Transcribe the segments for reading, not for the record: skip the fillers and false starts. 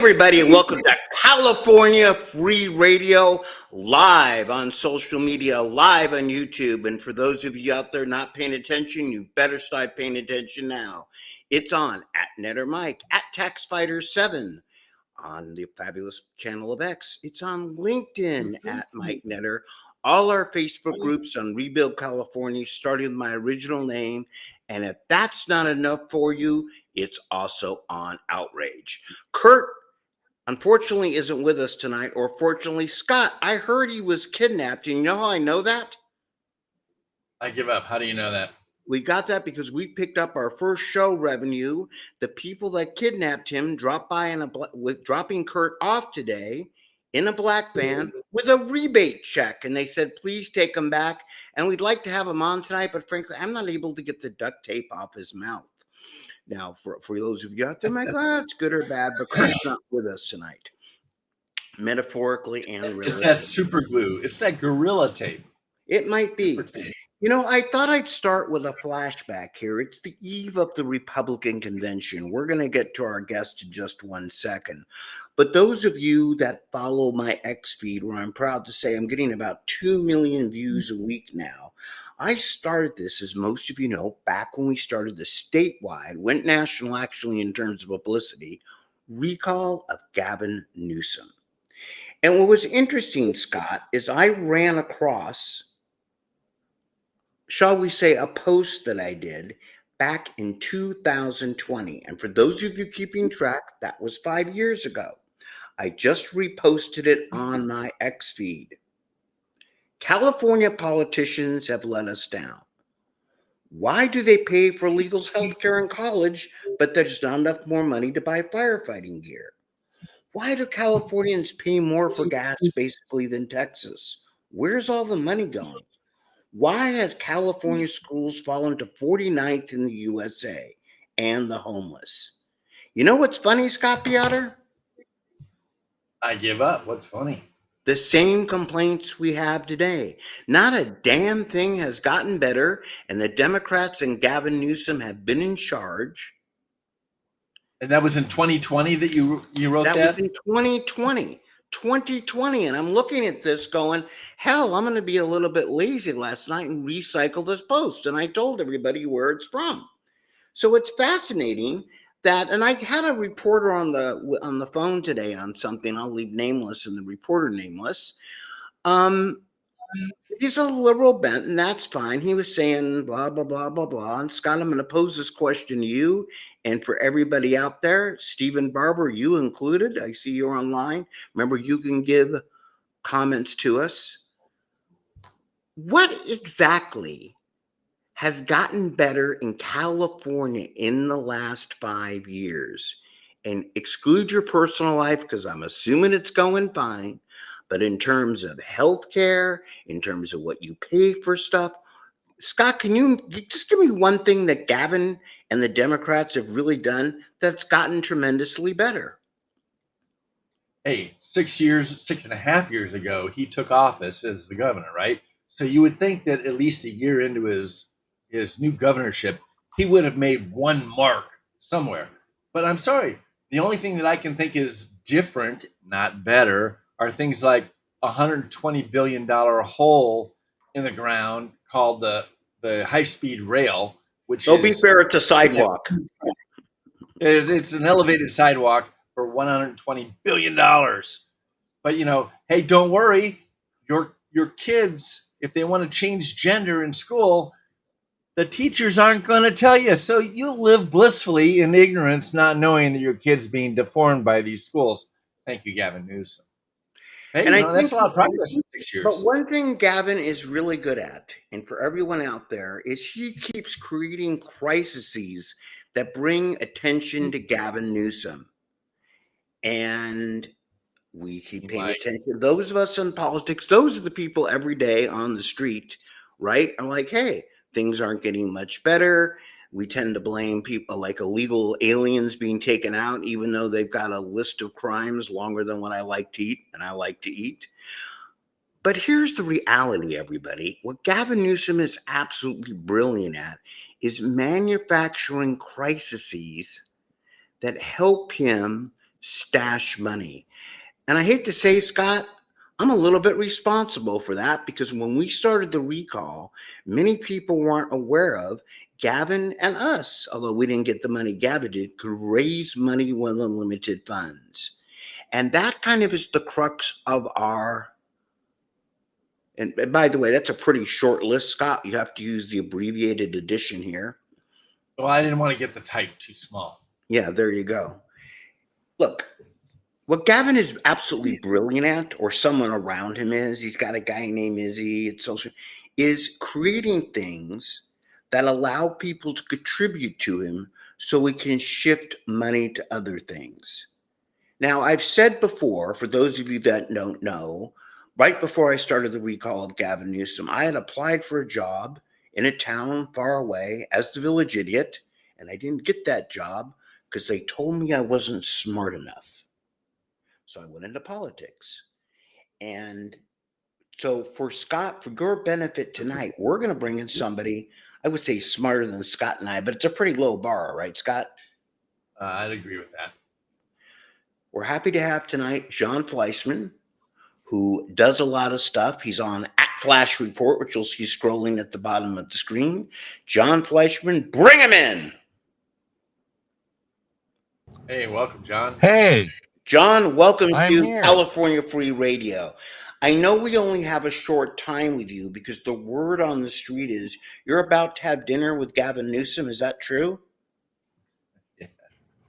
Everybody, and welcome to California Free Radio, live on social media, live on YouTube. And for those of you out there not paying attention, you better start paying attention now. It's on at Netter Mike, at TaxFighter7, on the fabulous channel of X. It's on LinkedIn at Mike Netter. All our Facebook groups on Rebuild California, starting with my original name. And if that's not enough for you, it's also on Outrage. Kurt, unfortunately, isn't with us tonight, or fortunately, Scott. I heard he was kidnapped. And you know how I know that? I give up. How do you know that? We got that because we picked up our first show revenue. The people that kidnapped him dropped by with dropping Kurt off today in a black van with a rebate check. And they said, please take him back. And we'd like to have him on tonight. But frankly, I'm not able to get the duct tape off his mouth. Now, for those of you out there, it's good or bad, but Kurt's not with us tonight, metaphorically and realistically. It's that super glue. It's that gorilla tape. It might be. You know, I thought I'd start with a flashback here. It's the eve of the Republican convention. We're going to get to our guest in just 1 second. But those of you that follow my X feed, where I'm proud to say I'm getting about 2 million views a week now, I started this, as most of you know, back when we started the statewide, went national actually in terms of publicity, recall of Gavin Newsom. And what was interesting, Scott, is I ran across, shall we say, a post that I did back in 2020. And for those of you keeping track, that was 5 years ago. I just reposted it on my X feed. California politicians have let us down. Why do they pay for legal health care in college, but there's not enough more money to buy firefighting gear? Why do Californians pay more for gas basically than Texas? Where's all the money going? Why has California schools fallen to 49th in the USA and the homeless? You know what's funny, Scott Piotr? I give up. What's funny? The same complaints we have today. Not a damn thing has gotten better, and the Democrats and Gavin Newsom have been in charge. And that was in 2020 that you wrote that? That was in 2020. And I'm looking at this going, hell, I'm going to be a little bit lazy last night and recycle this post. And I told everybody where it's from. So it's fascinating that, and I had a reporter on the phone today on something. I'll leave nameless and the reporter nameless. He's a liberal bent, and that's fine. He was saying blah, blah, blah, blah, blah. And Scott, I'm going to pose this question to you and for everybody out there. Stephen Barber, you included. I see you're online. Remember, you can give comments to us. What exactly has gotten better in California in the last 5 years? And exclude your personal life because I'm assuming it's going fine. But in terms of healthcare, in terms of what you pay for stuff, Scott, can you just give me one thing that Gavin and the Democrats have really done that's gotten tremendously better? Hey, 6.5 years ago, he took office as the governor, right? So you would think that at least a year into his new governorship, he would have made one mark somewhere. But I'm sorry, the only thing that I can think is different, not better, are things like $120 billion hole in the ground called the high-speed rail, which Don't be fair, it's a sidewalk. It's an elevated sidewalk for $120 billion. But, hey, don't worry. Your kids, if they want to change gender in school, the teachers aren't going to tell you. So you live blissfully in ignorance, not knowing that your kid's being deformed by these schools. Thank you, Gavin Newsom. Hey, and that's a lot of progress in 6 years. But one thing Gavin is really good at, and for everyone out there, is he keeps creating crises that bring attention to Gavin Newsom. And we keep paying attention. Those of us in politics, those are the people every day on the street, right? Are like, hey, things aren't getting much better. We tend to blame people like illegal aliens being taken out, even though they've got a list of crimes longer than what I like to eat, and I like to eat. But here's the reality, everybody. What Gavin Newsom is absolutely brilliant at is manufacturing crises that help him stash money. And I hate to say, Scott, I'm a little bit responsible for that because when we started the recall, many people weren't aware of Gavin and us, although we didn't get the money Gavin did, could raise money with unlimited funds. And that kind of is the crux of our. And by the way, that's a pretty short list, Scott. You have to use the abbreviated edition here. Well, I didn't want to get the type too small. Yeah, there you go. Look, what Gavin is absolutely brilliant at, or someone around him is, he's got a guy named Izzy at social, is creating things that allow people to contribute to him so he can shift money to other things. Now, I've said before, for those of you that don't know, right before I started the recall of Gavin Newsom, I had applied for a job in a town far away as the village idiot, and I didn't get that job because they told me I wasn't smart enough. So I went into politics. And so for Scott, for your benefit tonight, we're going to bring in somebody, I would say smarter than Scott and I, but it's a pretty low bar, right, Scott? I'd agree with that. We're happy to have tonight John Fleischman, who does a lot of stuff. He's on @Flash Report, which you'll see scrolling at the bottom of the screen. John Fleischman, bring him in. Hey, welcome, John. Hey, John, welcome I'm to here. California Free Radio. I know we only have a short time with you because the word on the street is you're about to have dinner with Gavin Newsom. Is that true?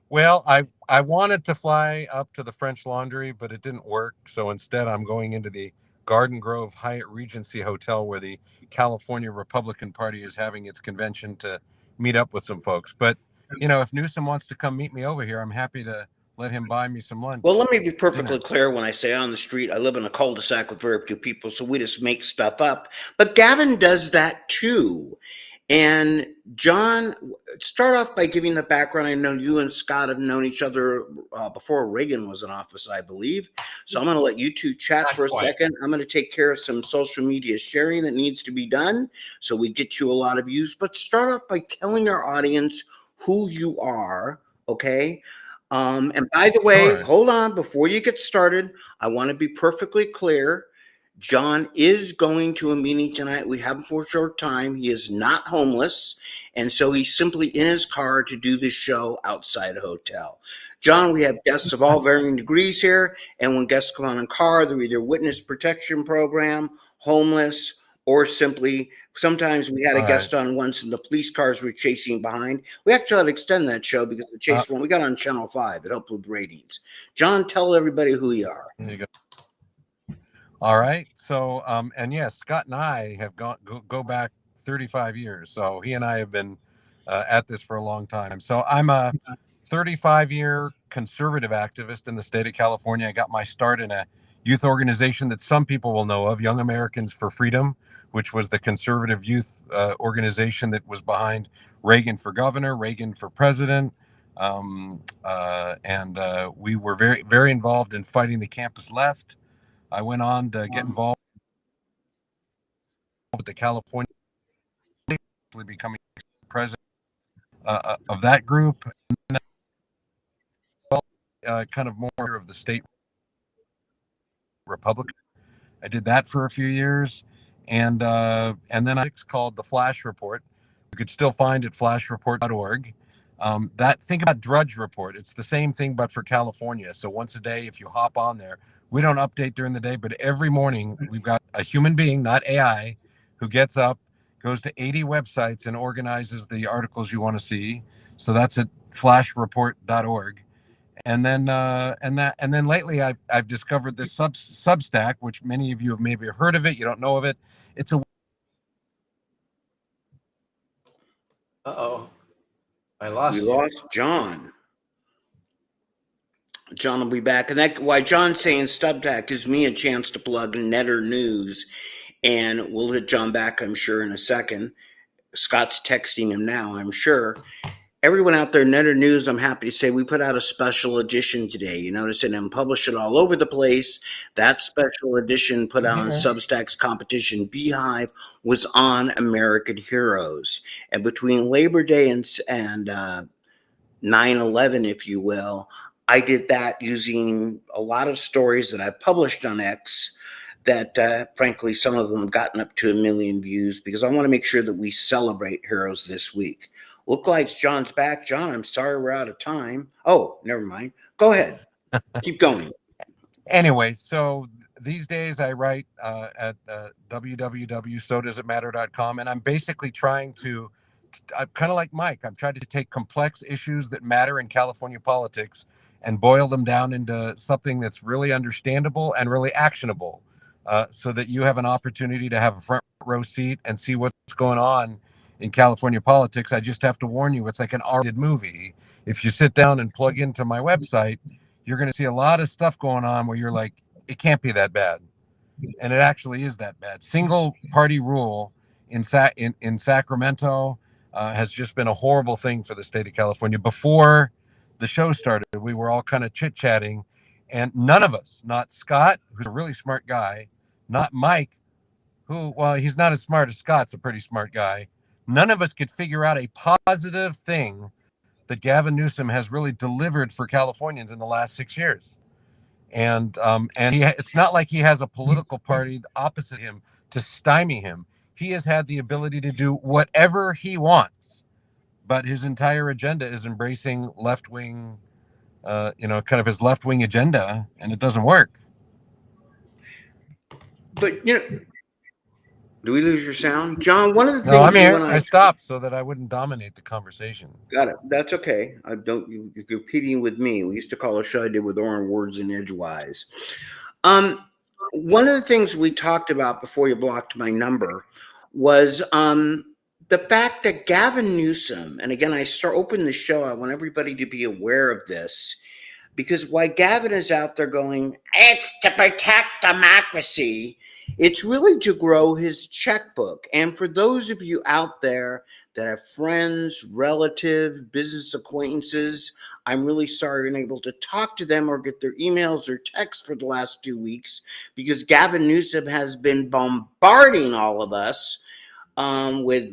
Well, I wanted to fly up to the French Laundry, but it didn't work. So instead, I'm going into the Garden Grove Hyatt Regency Hotel where the California Republican Party is having its convention to meet up with some folks. But, you know, if Newsom wants to come meet me over here, I'm happy to let him buy me some lunch. Well, let me be perfectly clear when I say on the street, I live in a cul-de-sac with very few people, so we just make stuff up. But Gavin does that too. And John, start off by giving the background. I know you and Scott have known each other before Reagan was in office, I believe. So I'm going to let you two chat for a second. I'm going to take care of some social media sharing that needs to be done so we get you a lot of views. But start off by telling our audience who you are, okay? And by the way, hold on, before you get started, I want to be perfectly clear. John is going to a meeting tonight. We have him for a short time. He is not homeless. And so he's simply in his car to do this show outside a hotel. John, we have guests of all varying degrees here. And when guests come on in car, they're either witness protection program, homeless, or simply, sometimes we had a guest on once and the police cars were chasing behind. We actually had to extend that show because the chase one, we got on Channel 5. It helped with ratings. John, tell everybody who you are. There you go. All right. So, and yes, Scott and I have go back 35 years. So he and I have been at this for a long time. So I'm a 35-year conservative activist in the state of California. I got my start in a youth organization that some people will know of, Young Americans for Freedom, which was the conservative youth organization that was behind Reagan for governor, Reagan for president. And we were very, very involved in fighting the campus left. I went on to get involved with the California, becoming president of that group, and kind of more of the state Republican. I did that for a few years, and then it's called the Flash Report. You could still find it flashreport.org. Think about Drudge Report. It's the same thing, but for California. So once a day, if you hop on there, we don't update during the day, but every morning we've got a human being, not AI, who gets up, goes to 80 websites and organizes the articles you want to see. So that's at flashreport.org. And then lately I've discovered this Substack, which many of you have maybe heard of it. You don't know of it. It's a I lost John. John will be back. And that why John's saying Substack gives me a chance to plug Netter News. And we'll hit John back, I'm sure, in a second. Scott's texting him now, I'm sure. Everyone out there, Netter News, I'm happy to say we put out a special edition today. You notice it and publish it all over the place. That special edition put out on Substack's competition Beehive was on American heroes. And between Labor Day and 9/11, if you will, I did that using a lot of stories that I've published on X that, frankly, some of them have gotten up to 1 million views because I want to make sure that we celebrate heroes this week. Look like John's back. John, I'm sorry we're out of time. Oh, never mind. Go ahead. Keep going. Anyway, so these days I write at www.sodoesitmatter.com, and I'm basically trying to, I'm kind of like Mike, I'm trying to take complex issues that matter in California politics and boil them down into something that's really understandable and really actionable, so that you have an opportunity to have a front row seat and see what's going on in California politics. I just have to warn you, it's like an R-rated movie. If you sit down and plug into my website, you're going to see a lot of stuff going on where you're like, it can't be that bad. And it actually is that bad. Single party rule in Sacramento has just been a horrible thing for the state of California. Before the show started, we were all kind of chit chatting, and none of us, not Scott, who's a really smart guy, not Mike, who, well, he's not as smart as Scott's a pretty smart guy. None of us could figure out a positive thing that Gavin Newsom has really delivered for Californians in the last 6 years. And it's not like he has a political party opposite him to stymie him. He has had the ability to do whatever he wants, but his entire agenda is embracing left-wing, kind of his left-wing agenda, and it doesn't work. But, do we lose your sound? John, one of the things... No, I'm here. I stopped so that I wouldn't dominate the conversation. Got it. That's okay. You're competing with me. We used to call a show I did with Oren Words and Edgewise. One of the things we talked about before you blocked my number was the fact that Gavin Newsom, and again, open the show, I want everybody to be aware of this, because while Gavin is out there going, it's to protect democracy, it's really to grow his checkbook. And for those of you out there that have friends, relatives, business acquaintances, I'm really sorry you're unable to talk to them or get their emails or texts for the last 2 weeks, because Gavin Newsom has been bombarding all of us with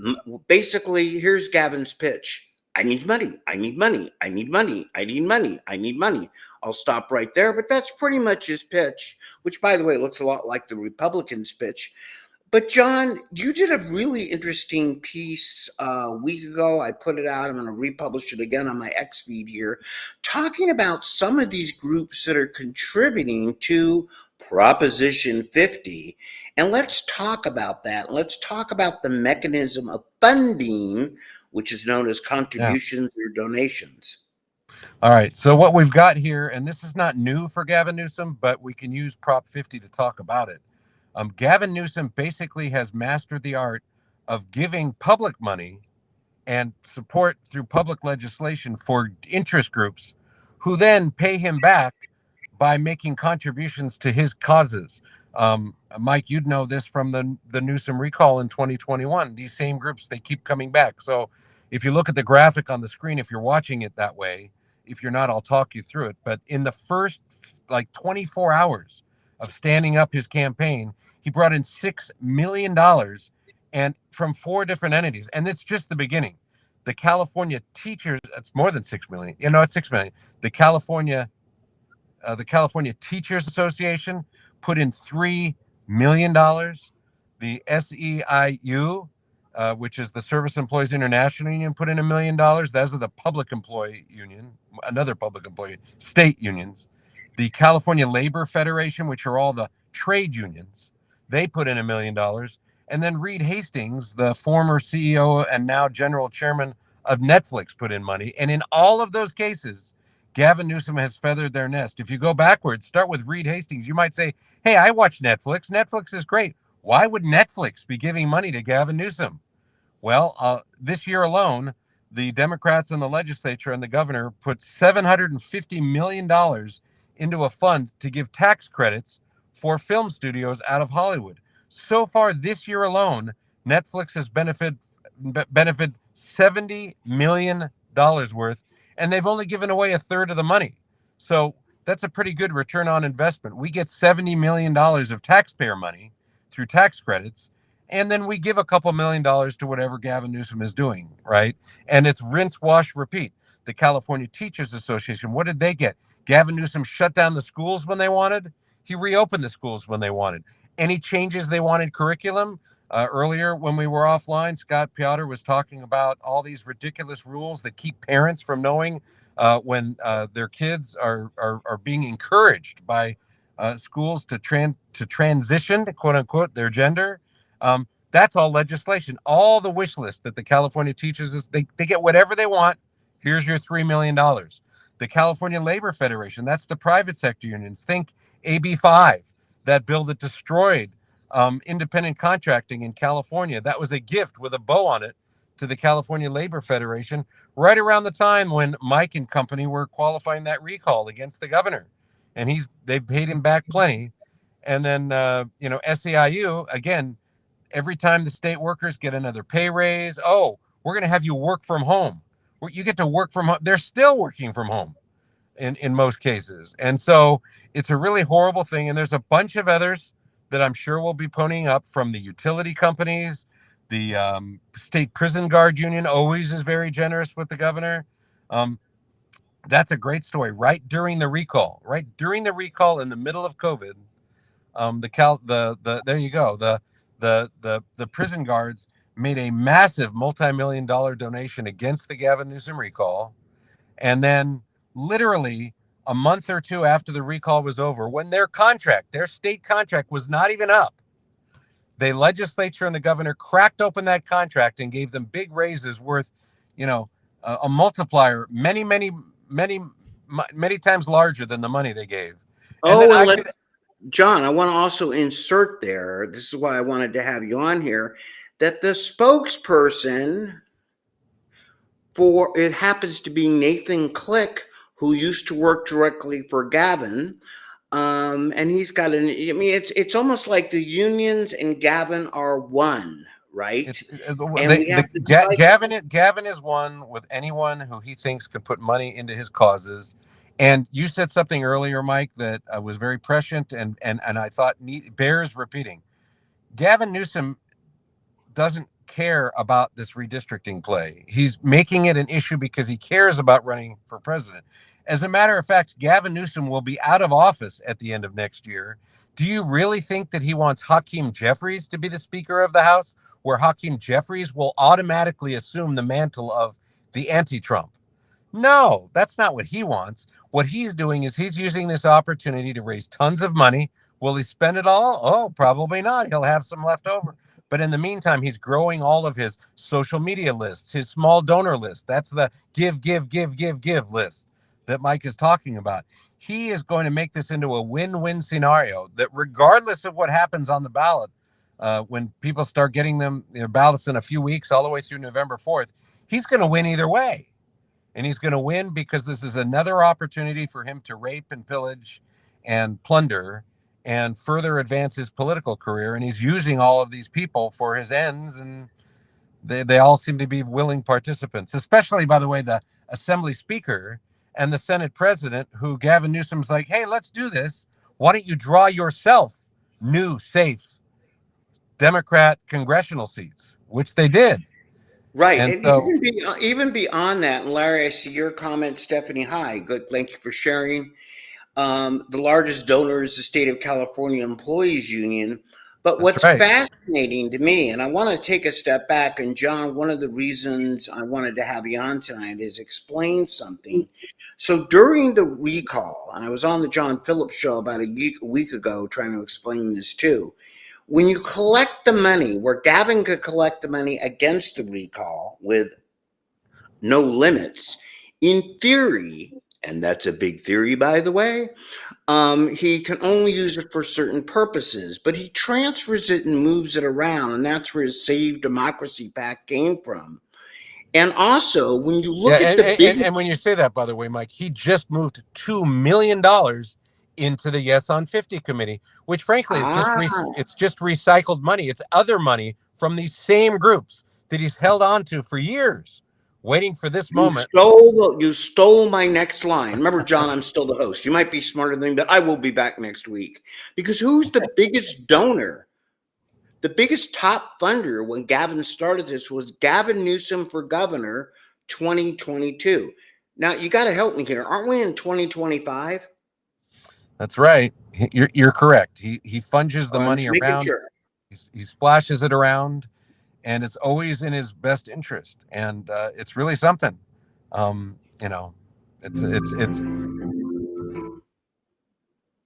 basically, here's Gavin's pitch. I need money. I need money. I need money. I need money. I need money. I'll stop right there. But that's pretty much his pitch, which, by the way, looks a lot like the Republicans' pitch. But, John, you did a really interesting piece a week ago. I put it out. I'm going to republish it again on my X feed here, talking about some of these groups that are contributing to Proposition 50. And let's talk about that. Let's talk about the mechanism of funding, which is known as contributions or donations. All right. So what we've got here, and this is not new for Gavin Newsom, but we can use Prop 50 to talk about it. Gavin Newsom basically has mastered the art of giving public money and support through public legislation for interest groups who then pay him back by making contributions to his causes. Mike, you'd know this from the Newsom recall in 2021. These same groups, they keep coming back. So if you look at the graphic on the screen, if you're watching it that way, if you're not, I'll talk you through it. But in the first 24 hours of standing up his campaign, he brought in $6 million and from 4 different entities. And it's just the beginning. The California teachers, it's more than 6 million. It's 6 million. The California Teachers Association put in $3 million. The SEIU, which is the Service Employees International Union, put in $1 million. Those are the public employee union, another public employee, state unions. The California Labor Federation, which are all the trade unions, they put in $1 million. And then Reed Hastings, the former CEO and now general chairman of Netflix, put in money. And in all of those cases, Gavin Newsom has feathered their nest. If you go backwards, start with Reed Hastings, you might say, hey, I watch Netflix. Netflix is great. Why would Netflix be giving money to Gavin Newsom? Well, this year alone, the Democrats in the legislature and the governor put $750 million into a fund to give tax credits for film studios out of Hollywood. So far this year alone, Netflix has benefited $70 million worth, and they've only given away a third of the money. So that's a pretty good return on investment. We get $70 million of taxpayer money through tax credits, and then we give a couple $1 million to whatever Gavin Newsom is doing, right? And it's rinse, wash, repeat. The California Teachers Association, what did they get? Gavin Newsom shut down the schools when they wanted. He reopened the schools when they wanted. Any changes they wanted curriculum. Earlier, when we were offline, Scott Piotr was talking about all these ridiculous rules that keep parents from knowing when their kids are being encouraged by schools to transition, quote unquote, their gender. That's all legislation. All the wish list that the California teachers is they get whatever they want. Here's your $3 million. The California Labor Federation, that's the private sector unions. Think AB 5, that bill that destroyed independent contracting in California. That was a gift with a bow on it to the California Labor Federation right around the time when Mike and company were qualifying that recall against the governor. And they paid him back plenty. And then, SEIU, again, every time the state workers get another pay raise, oh, we're going to have you work from home. You get to work from home. They're still working from home in most cases. And so it's a really horrible thing. And there's a bunch of others that I'm sure will be ponying up, from the utility companies. The state prison guard union always is very generous with the governor. That's a great story. Right during the recall, in the middle of COVID, there you go. The prison guards made a massive multi-million-dollar donation against the Gavin Newsom recall. And then literally a month or two after the recall was over, when their state contract was not even up, the legislature and the governor cracked open that contract and gave them big raises worth, a multiplier many times larger than the money they gave. John, I want to also insert there, this is why I wanted to have you on here, that the spokesperson for it happens to be Nathan Click, who used to work directly for Gavin. And he's got it's almost like the unions and Gavin are one, right? Gavin is one with anyone who he thinks could put money into his causes. And you said something earlier, Mike, that was very prescient and I thought bears repeating. Gavin Newsom doesn't care about this redistricting play. He's making it an issue because he cares about running for president. As a matter of fact, Gavin Newsom will be out of office at the end of next year. Do you really think that he wants Hakeem Jeffries to be the Speaker of the House, where Hakeem Jeffries will automatically assume the mantle of the anti-Trump? No, that's not what he wants. What he's doing is he's using this opportunity to raise tons of money. Will he spend it all? Oh, probably not. He'll have some left over. But in the meantime, he's growing all of his social media lists, his small donor list. That's the give list that Mike is talking about. He is going to make this into a win-win scenario that regardless of what happens on the ballot, when people start getting them ballots in a few weeks, all the way through November 4th, he's going to win either way. And he's going to win because this is another opportunity for him to rape and pillage and plunder and further advance his political career. And he's using all of these people for his ends. And they all seem to be willing participants, especially, by the way, the Assembly Speaker and the Senate President, who Gavin Newsom's like, hey, let's do this. Why don't you draw yourself new, safe Democrat congressional seats, which they did. Right. And so, even beyond that, and Larry, I see your comment, Stephanie. Hi, good. Thank you for sharing. The largest donor is the State of California Employees Union. But what's fascinating to me, and I want to take a step back, and John, one of the reasons I wanted to have you on tonight is explain something. So during the recall, and I was on the John Phillips show about a week ago trying to explain this too, when you collect the money, where Gavin could collect the money against the recall with no limits, in theory, and that's a big theory, by the way, he can only use it for certain purposes, but he transfers it and moves it around, and that's where his Save Democracy PAC came from. And also, when you look at and when you say that, by the way, Mike, he just moved $2 million into the Yes on 50 committee, which frankly is it's just recycled money. It's other money from these same groups that he's held on to for years, waiting for this moment. You stole my next line. Remember, John, I'm still the host. You might be smarter than me, but I will be back next week. Because who's the biggest donor? The biggest top funder when Gavin started this was Gavin Newsom for governor 2022. Now you got to help me here. Aren't we in 2025? That's right. You're correct. He funges the I'm money just making around. sure. He splashes it around, and it's always in his best interest. And it's really something. You know, it's.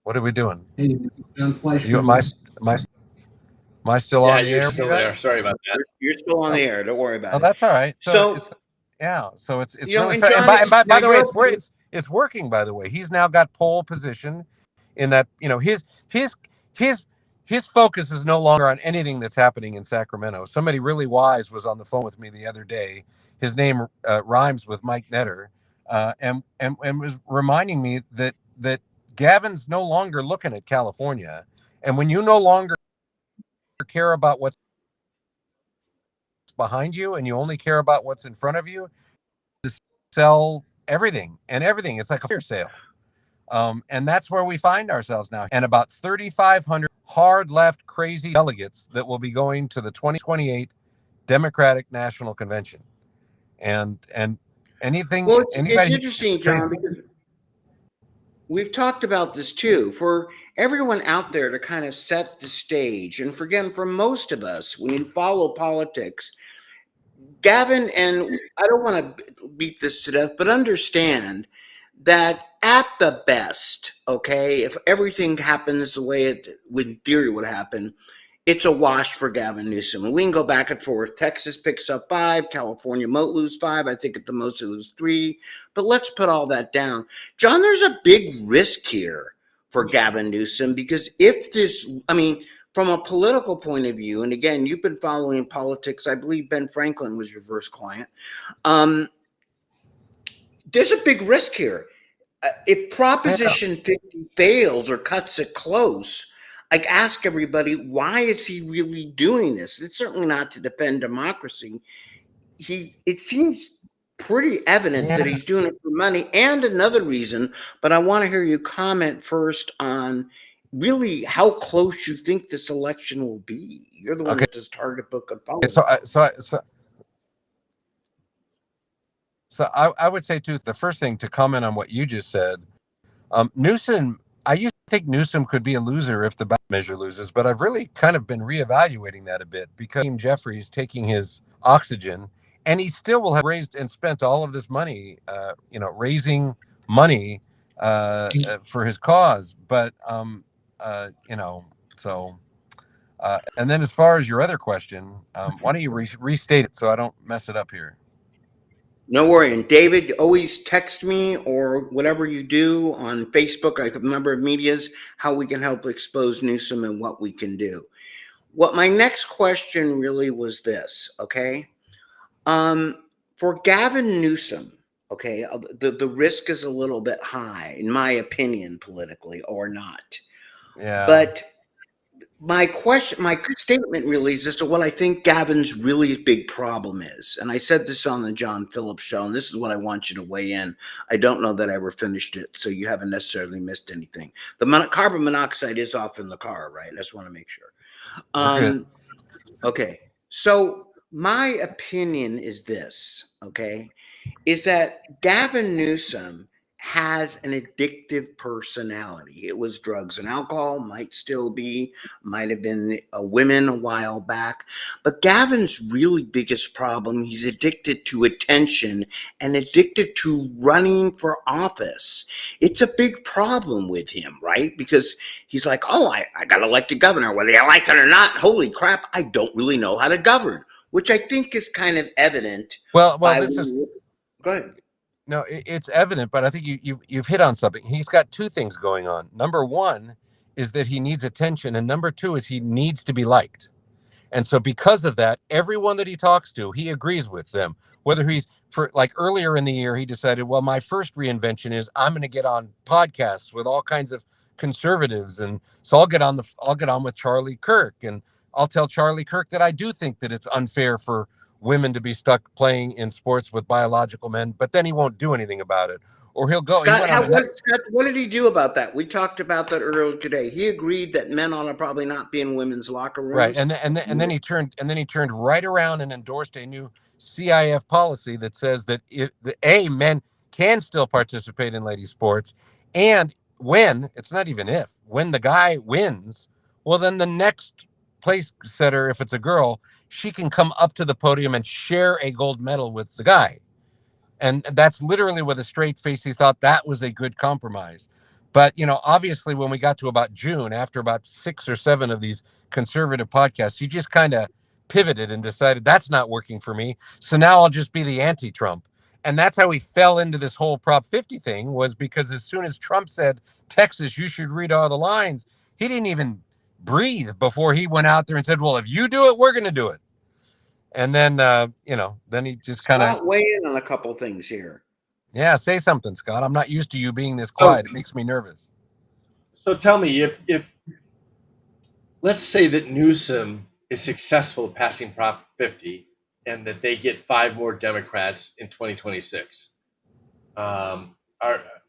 What are we doing? Hey, John You Fleischman. am I still Yeah, on the you're air? still there. Sorry about that. You're still on Oh. the air. Don't worry Oh, about it. that's all right. So, So it's you know, really and fun. John, By now the way, you're it's working. By the way, he's now got pole position in that. You know, his his focus is no longer on anything that's happening in Sacramento. Somebody really wise was on the phone with me the other day. His name rhymes with Mike Netter, and was reminding me that Gavin's no longer looking at California, and when you no longer care about what's behind you and you only care about what's in front of you, to sell everything and everything. It's like a fire sale. And that's where we find ourselves now. And about 3,500 hard left crazy delegates that will be going to the 2028 Democratic National Convention. And anything, well, it's anybody interesting, crazy. John, because we've talked about this too. For everyone out there to kind of set the stage, and for most of us, when you follow politics, Gavin, and I don't want to beat this to death, but understand that at the best, okay, if everything happens the way it in theory would happen, it's a wash for Gavin Newsom. And we can go back and forth. Texas picks up 5, California might lose 5. I think at the most it lose 3. But let's put all that down. John, there's a big risk here for Gavin Newsom because if this, I mean, from a political point of view, and again, you've been following politics. I believe Ben Franklin was your first client. There's a big risk here. If Proposition 50 fails or cuts it close, like ask everybody, why is he really doing this? It's certainly not to defend democracy. It seems pretty evident that he's doing it for money and another reason, but I want to hear you comment first on really how close you think this election will be. You're the one that does Target Book and follow. So I would say too, the first thing to comment on what you just said, Newsom, I used to think Newsom could be a loser if the ballot measure loses, but I've really kind of been reevaluating that a bit because Jeffries taking his oxygen, and he still will have raised and spent all of this money, raising money for his cause. But and then as far as your other question, why don't you restate it so I don't mess it up here? No worry. And David, always text me or whatever you do on Facebook. I have a number of medias, how we can help expose Newsom and what we can do. What my next question really was this, okay? For Gavin Newsom, okay, the risk is a little bit high, in my opinion, politically or not. Yeah. But my statement really is as to what I think Gavin's really big problem is. And I said this on the John Phillips show, and this is what I want you to weigh in. I don't know that I ever finished it, so you haven't necessarily missed anything. The carbon monoxide is off in the car, right? I just want to make sure. Okay. So my opinion is this, okay, is that Gavin Newsom has an addictive personality. It was drugs and alcohol, might still be, might have been women a while back. But Gavin's really biggest problem, he's addicted to attention and addicted to running for office. It's a big problem with him, right? Because he's like, oh, I got elected governor, whether you like it or not. Holy crap, I don't really know how to govern, which I think is kind of evident. Well, this is. Go ahead. No, it's evident, but I think you've hit on something. He's got two things going on. Number one is that he needs attention, and number two is he needs to be liked. And so because of that, everyone that he talks to, he agrees with them. Whether he's like earlier in the year, he decided, well, my first reinvention is I'm going to get on podcasts with all kinds of conservatives, and so I'll get on with Charlie Kirk, and I'll tell Charlie Kirk that I do think that it's unfair for women to be stuck playing in sports with biological men, but then he won't do anything about it. Or he'll go. Scott, what did he do about that? We talked about that earlier today. He agreed that men ought to probably not be in women's locker rooms. Right, and then he turned right around and endorsed a new CIF policy that says that men can still participate in ladies sports. And when, it's not even if, when the guy wins, well, then the next place setter, if it's a girl, she can come up to the podium and share a gold medal with the guy. And that's literally with a straight face. He thought that was a good compromise. But, obviously, when we got to about June, after about 6 or 7 of these conservative podcasts, he just kind of pivoted and decided that's not working for me. So now I'll just be the anti-Trump. And that's how he fell into this whole Prop 50 thing, was because as soon as Trump said, Texas, you should read all the lines, he didn't even breathe before he went out there and said, well, if you do it, we're going to do it. And then, then he just kind of weigh in on a couple things here. Yeah, say something, Scott. I'm not used to you being this quiet. It makes me nervous. So tell me, if let's say that Newsom is successful at passing Prop 50 and that they get 5 more Democrats in 2026,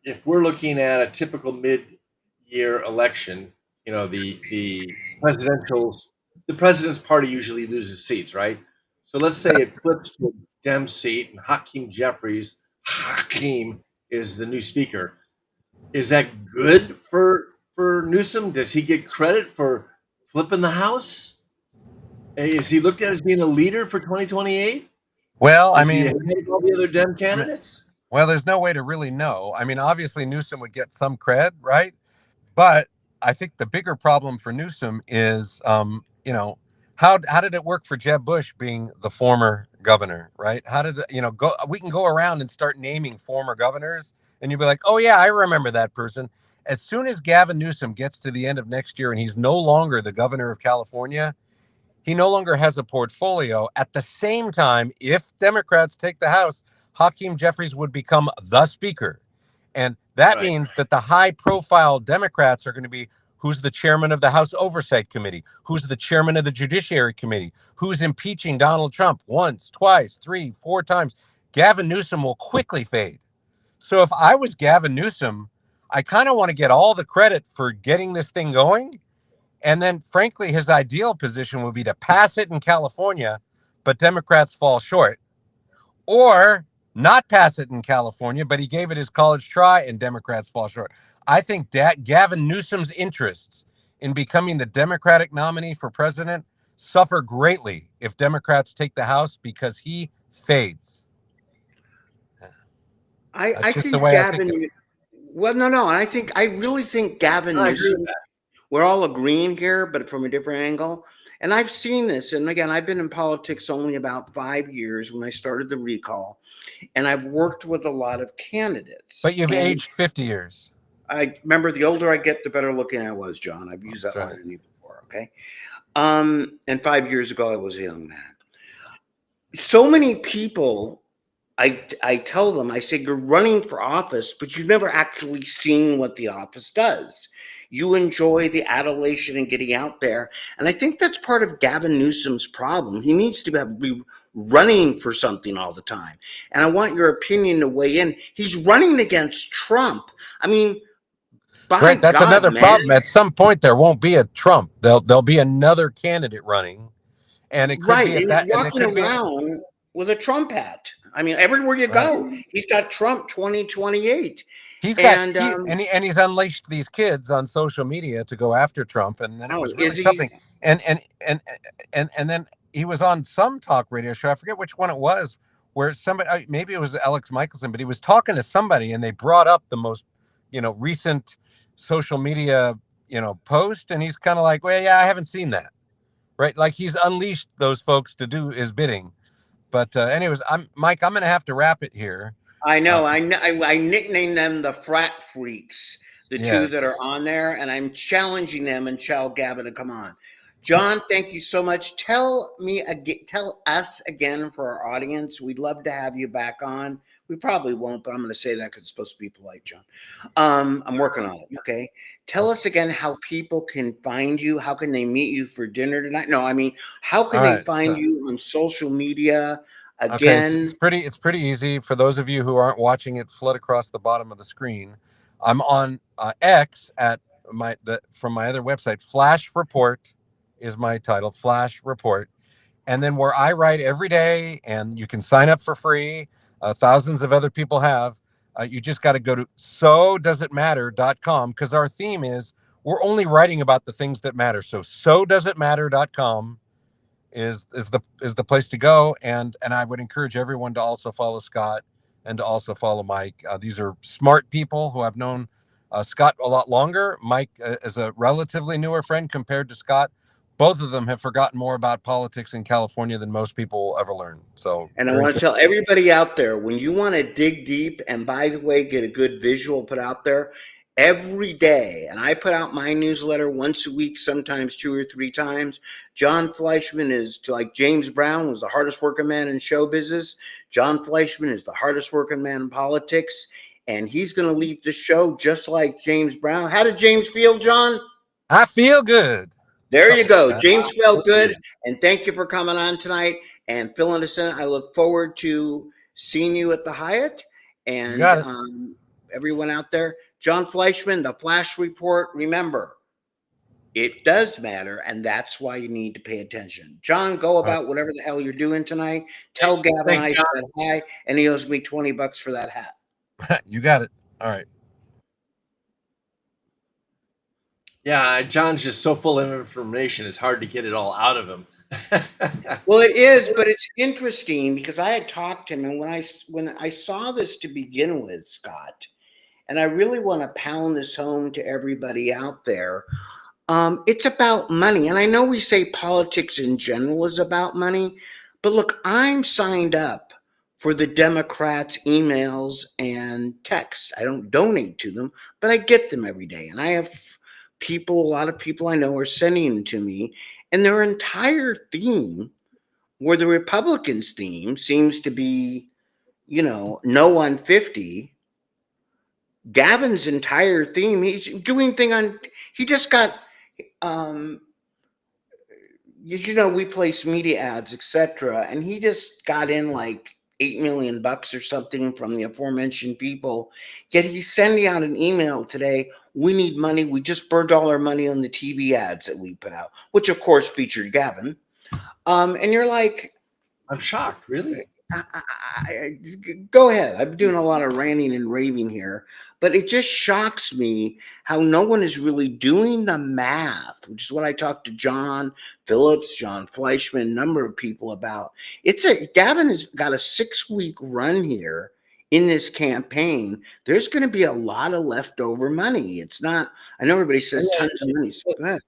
if we're looking at a typical mid-year election, the president's party usually loses seats, right? So let's say it flips to a Dem seat and Hakeem is the new speaker. Is that good for Newsom? Does he get credit for flipping the House? Is he looked at as being a leader for 2028? Well, all the other Dem candidates? Well, there's no way to really know. I mean, obviously Newsom would get some cred, right? But I think the bigger problem for Newsom is, how did it work for Jeb Bush being the former governor, right? How did it, we can go around and start naming former governors and you'll be like, oh yeah, I remember that person. As soon as Gavin Newsom gets to the end of next year and he's no longer the governor of California, he no longer has a portfolio. At the same time, if Democrats take the House, Hakeem Jeffries would become the speaker. And that means that the high profile Democrats are going to be who's the chairman of the House Oversight Committee, who's the chairman of the Judiciary Committee, who's impeaching Donald Trump once, twice, 3, 4 times. Gavin Newsom will quickly fade. So if I was Gavin Newsom, I kind of want to get all the credit for getting this thing going. And then, frankly, his ideal position would be to pass it in California, but Democrats fall short. Or not pass it in California, but he gave it his college try and Democrats fall short. I think that Gavin Newsom's interests in becoming the Democratic nominee for president suffer greatly if Democrats take the House because he fades. I think Gavin. Well, no. I really think Gavin Newsom. We're all agreeing here, but from a different angle. And I've seen this. And again, I've been in politics only about 5 years when I started the recall. And I've worked with a lot of candidates. But you've aged 50 years. I remember the older I get, the better looking I was, John. I've used that line before, okay? And 5 years ago, I was a young man. So many people, I tell them, I say, you're running for office, but you've never actually seen what the office does. You enjoy the adulation and getting out there. And I think that's part of Gavin Newsom's problem. He needs to be running for something all the time. And I want your opinion to weigh in. He's running against Trump. I mean, right, that's God, another problem. At some point, there won't be a Trump. There'll be another candidate running. And it could be at that, walking around with a Trump hat. I mean, everywhere you go, he's got Trump 2028. He's got, and he's unleashed these kids on social media to go after Trump, and then it was really something. And then he was on some talk radio show. I forget which one it was, where somebody, maybe it was Alex Michelson, but he was talking to somebody, and they brought up the most, recent social media, post, and he's kind of like, well, yeah, I haven't seen that, right? Like he's unleashed those folks to do his bidding. But anyways, Mike, I'm going to have to wrap it here. I know. I nicknamed them the frat freaks, the two that are on there, and I'm challenging them and tell Gavin to come on. John, thank you so much. Tell us again for our audience. We'd love to have you back on. We probably won't, but I'm going to say that because it's supposed to be polite, John. I'm working on it. Okay. Tell us again how people can find you. How can they meet you for dinner tonight? No, I mean, how can they find you on social media? Again, okay, it's pretty easy for those of you who aren't watching it. Flood across the bottom of the screen. I'm on X at from my other website. Flash Report is my title. Flash Report, and then where I write every day, and you can sign up for free. Thousands of other people have. You just got to go to sodoesitmatter.com, because our theme is we're only writing about the things that matter. So sodoesitmatter.com is the place to go, and I would encourage everyone to also follow Scott and to also follow Mike. These are smart people who I've known Scott a lot longer. Mike is a relatively newer friend compared to Scott. Both of them have forgotten more about politics in California than most people will ever learn. So, And I want to tell everybody out there, when you want to dig deep, and by the way, get a good visual put out there every day, and I put out my newsletter once a week, sometimes 2 or 3 times. John Fleischman is, like James Brown was the hardest working man in show business. John Fleischman is the hardest working man in politics, and he's going to leave the show just like James Brown. How did James feel, John? I feel good. There you go. James felt good, and thank you for coming on tonight and filling us in. I look forward to seeing you at the Hyatt, and everyone out there. John Fleischman, the Flash Report. Remember, it does matter, and that's why you need to pay attention. John, go about whatever the hell you're doing tonight. Tell Gavin I said hi, and he owes me $20 for that hat. You got it. All right. Yeah, John's just so full of information, it's hard to get it all out of him. Well, it is, but it's interesting because I had talked to him, and when I saw this to begin with, Scott, and I really want to pound this home to everybody out there, it's about money. And I know we say politics in general is about money, but look, I'm signed up for the Democrats' emails and texts. I don't donate to them, but I get them every day, and I have a lot of people I know are sending them to me, and their entire theme, where the Republicans' theme seems to be, no on 50. Gavin's entire theme, he's doing he just got, we place media ads, etc. And he just got in like $8 million or something from the aforementioned people. Yet he's sending out an email today. We need money. We just burned all our money on the TV ads that we put out, which of course featured Gavin. And you're like, I'm shocked, really. Go ahead. I'm doing a lot of ranting and raving here, but it just shocks me how no one is really doing the math, which is what I talked to John Phillips, John Fleischman, a number of people about. Gavin has got a 6-week run here in this campaign. There's going to be a lot of leftover money. It's not, I know everybody says tons of money. Go ahead.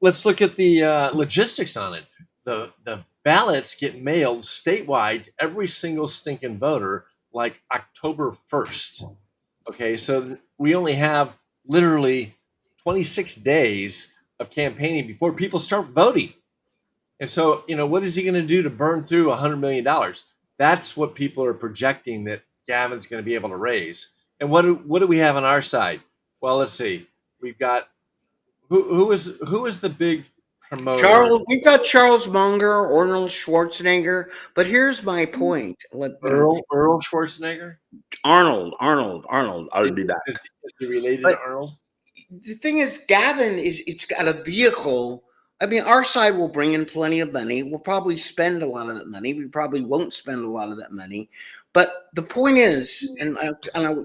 Let's look at the logistics on it. The ballots get mailed statewide to every single stinking voter like October 1st. Okay, so we only have literally 26 days of campaigning before people start voting. And so, what is he going to do to burn through $100 million? That's what people are projecting that Gavin's going to be able to raise. And what do we have on our side? Well, let's see. We've got who is the big promoter? We've got Charles Munger, Arnold Schwarzenegger, but here's my point. Earl Schwarzenegger? Arnold. I'll be back. Is he related to Arnold? The thing is, Gavin it's got a vehicle. I mean, our side will bring in plenty of money. We'll probably spend a lot of that money. We probably won't spend a lot of that money. But the point is, and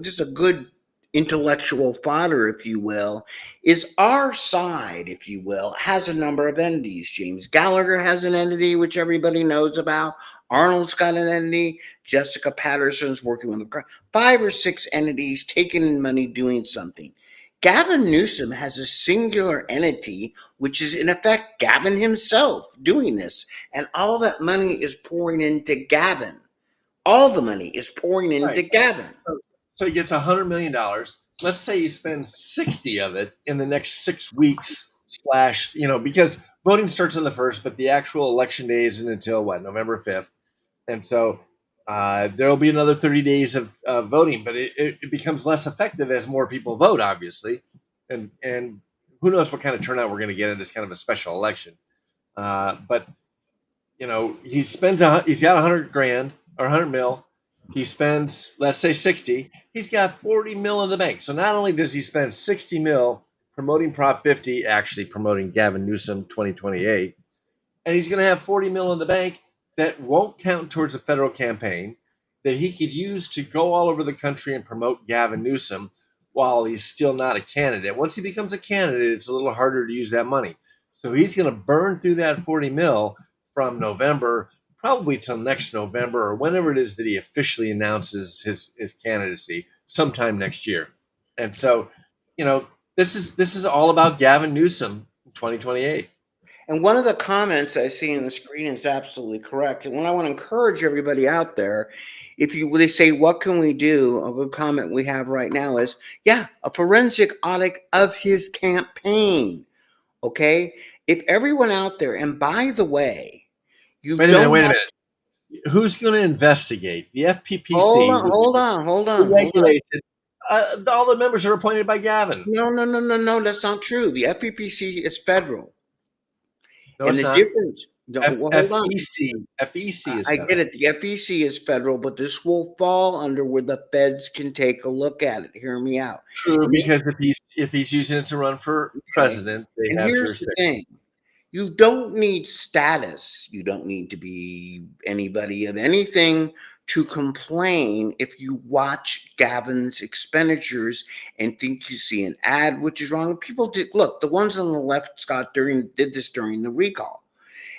just a good intellectual fodder, if you will, is our side, if you will, has a number of entities. James Gallagher has an entity, which everybody knows about. Arnold's got an entity. Jessica Patterson's working with 5 or 6 entities taking in money, doing something. Gavin Newsom has a singular entity, which is in effect Gavin himself doing this. And all that money is pouring into Gavin. All the money is pouring into Gavin. So he gets $100 million. Let's say he spends 60 of it in the next 6 weeks because voting starts on the 1st, but the actual election day isn't until November 5th. And so there'll be another 30 days of voting, but it becomes less effective as more people vote, obviously. And who knows what kind of turnout we're going to get in this kind of a special election. But he's got $100,000 or $100 million. He spends, let's say 60. He's got 40 mil in the bank. So not only does he spend 60 mil promoting Prop 50, actually promoting Gavin Newsom 2028, and he's going to have 40 mil in the bank that won't count towards the federal campaign. that he could use to go all over the country and promote Gavin Newsom while he's still not a candidate. Once he becomes a candidate, it's a little harder to use that money. So he's going to burn through that 40 mil from November, probably till next November or whenever it is that he officially announces his candidacy sometime next year. And so, this is all about Gavin Newsom in 2028. And one of the comments I see on the screen is absolutely correct. And what I want to encourage everybody out there, if you really say, what can we do? A good comment we have right now is, yeah, a forensic audit of his campaign. Okay? If everyone out there, and by the way, Wait a minute. Who's going to investigate? The FPPC. Hold on. Regulates it. All the members are appointed by Gavin. No, that's not true. The FPPC is federal. No, and it's the not. difference, hold on. FEC is I federal. get it. The FEC is federal, but this will fall under where the feds can take a look at it. Hear me out. True, because if he's using it to run for president, they have here's the thing. You don't need status. You don't need to be anybody of anything to complain if you watch Gavin's expenditures and think you see an ad, which is wrong. People did look, the ones on the left, Scott, did this during the recall.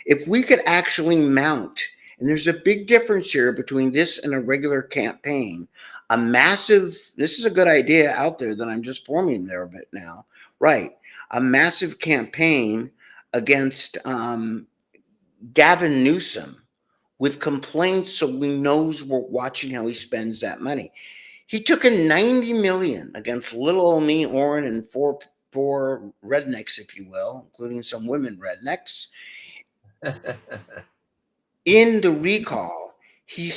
If we could actually mount, and there's a big difference here between this and a regular campaign, a massive, this is a good idea out there that I'm just forming there a bit now, right? A massive campaign against Gavin Newsom with complaints, so we knows we're watching how he spends that money. He took in $90 million against little old me, Orrin, and four rednecks, if you will, including some women rednecks. In the recall, he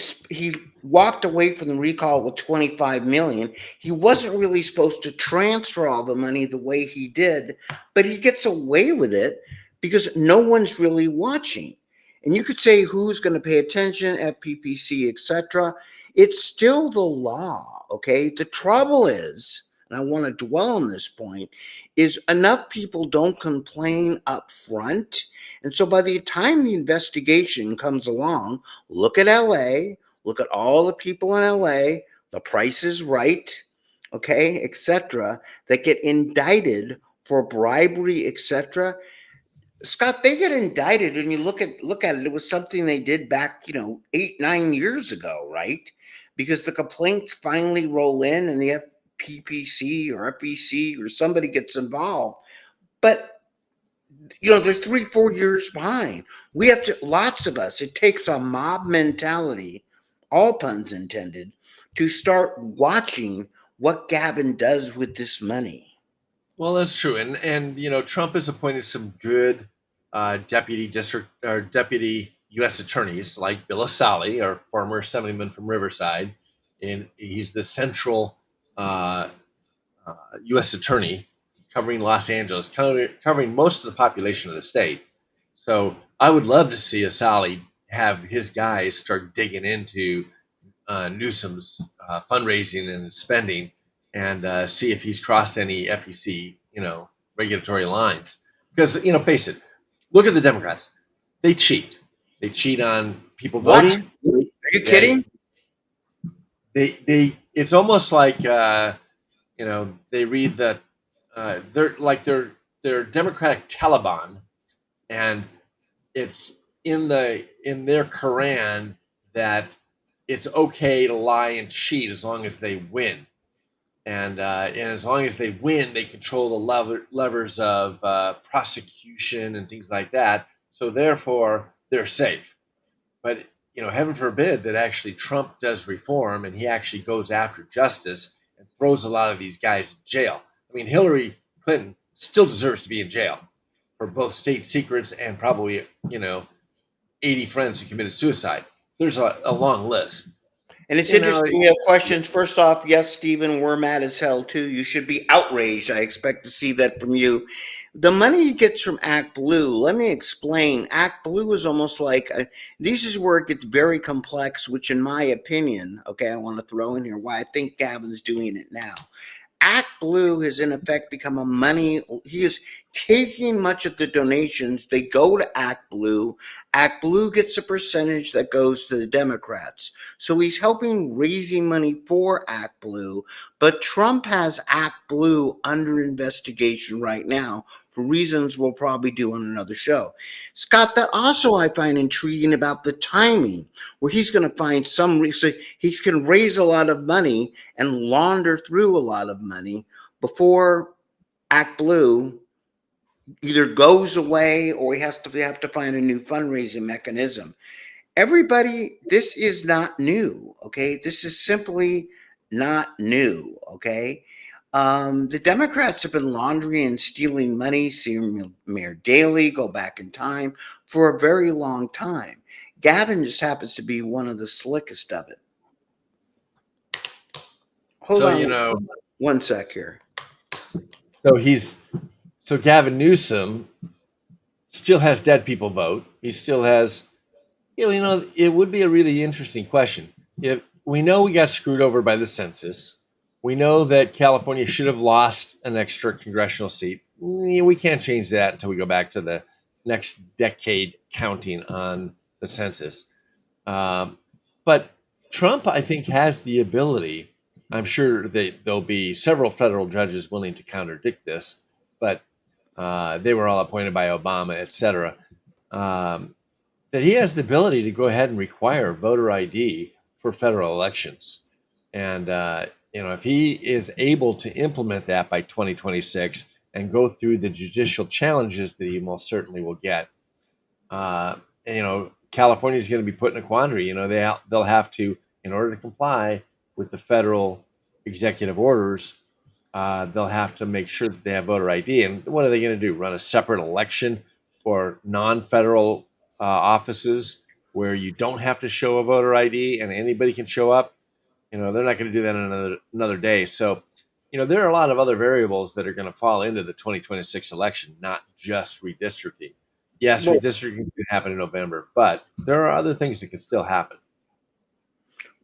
walked away from the recall with $25 million. He wasn't really supposed to transfer all the money the way he did, but he gets away with it because no one's really watching. And you could say who's going to pay attention, FPPC, etc. It's still the law, okay? The trouble is, and I want to dwell on this point, is enough people don't complain up front. And so by the time the investigation comes along, look at LA, look at all the people in LA, the Price is Right, okay, etc., that get indicted for bribery, etc. Scott, they get indicted, and you look at it. It was something they did back, 8-9 years ago, right? Because the complaints finally roll in, and the FPPC or FEC or somebody gets involved. But they're 3-4 years behind. We have to. Lots of us. It takes a mob mentality, all puns intended, to start watching what Gavin does with this money. Well, that's true, and Trump has appointed some good deputy U.S. attorneys like Bill Asali, our former assemblyman from Riverside, and he's the central U.S. attorney covering Los Angeles, covering most of the population of the state. So I would love to see Asali have his guys start digging into Newsom's fundraising and spending, and see if he's crossed any FEC, regulatory lines. Because, face it, look at the Democrats. They cheat. They cheat on people voting. Are you kidding? They it's almost like they read that they're Democratic Taliban, and it's in their Quran that it's okay to lie and cheat as long as they win. And as long as they win, they control the levers of prosecution and things like that. So therefore, they're safe. But heaven forbid that actually Trump does reform and he actually goes after justice and throws a lot of these guys in jail. I mean, Hillary Clinton still deserves to be in jail for both state secrets and probably 80 friends who committed suicide. There's a long list. And it's interesting. We have questions. First off, yes, Stephen, we're mad as hell too. You should be outraged. I expect to see that from you. The money he gets from Act Blue, let me explain. Act Blue is almost like, this is where it gets very complex, which in my opinion, okay, I want to throw in here why I think Gavin's doing it now. Act Blue has in effect become a money. He is taking much of the donations. They go to Act Blue. Act Blue gets a percentage that goes to the Democrats. So he's helping raising money for Act Blue. But Trump has Act Blue under investigation right now for reasons we'll probably do on another show. Scott, that also I find intriguing about the timing, where he's going to find some reason he can raise a lot of money and launder through a lot of money before Act Blue either goes away or he has to have to find a new fundraising mechanism. Everybody, this is not new. Okay, this is simply not new. Okay. The Democrats have been laundering and stealing money, see Mayor Daley go back in time, for a very long time. Gavin just happens to be one of the slickest of it. Hold on one sec here. So Gavin Newsom still has dead people vote. He still has, it would be a really interesting question. If we know we got screwed over by the census, we know that California should have lost an extra congressional seat. We can't change that until we go back to the next decade counting on the census. But Trump, I think, has the ability. I'm sure there'll be several federal judges willing to contradict this, but they were all appointed by Obama, et cetera. That he has the ability to go ahead and require voter ID for federal elections. And, if he is able to implement that by 2026 and go through the judicial challenges that he most certainly will get, California is going to be put in a quandary. They'll have to, in order to comply with the federal executive orders, they'll have to make sure that they have voter ID. And what are they going to do? Run a separate election for non-federal offices where you don't have to show a voter ID and anybody can show up? They're not going to do that in another day. So, there are a lot of other variables that are going to fall into the 2026 election, not just redistricting. Yes, redistricting could happen in November, but there are other things that can still happen.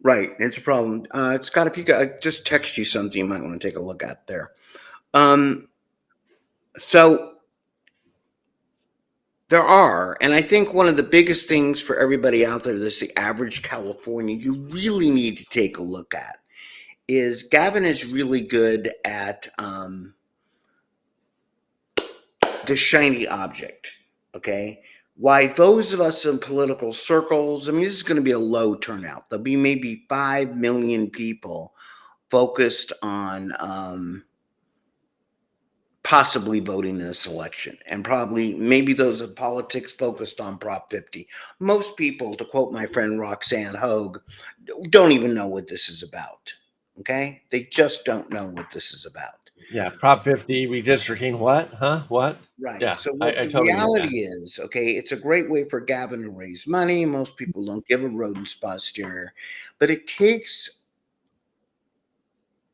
Right. It's a problem. Scott, if you could, I just text you something you might want to take a look at there. So there are, and I think one of the biggest things for everybody out there that's the average Californian you really need to take a look at is Gavin is really good at the shiny object. Okay. Why those of us in political circles, this is going to be a low turnout. There'll be maybe 5 million people focused on possibly voting in this election, and probably maybe those in politics focused on Prop 50. Most people, to quote my friend Roxanne Hogue, don't even know what this is about. Okay? They just don't know what this is about. Yeah, Prop 50, redistricting, what? Huh? What? Right. Yeah, so what I the totally reality is, okay, it's a great way for Gavin to raise money. Most people don't give a rodent spot steer, but it takes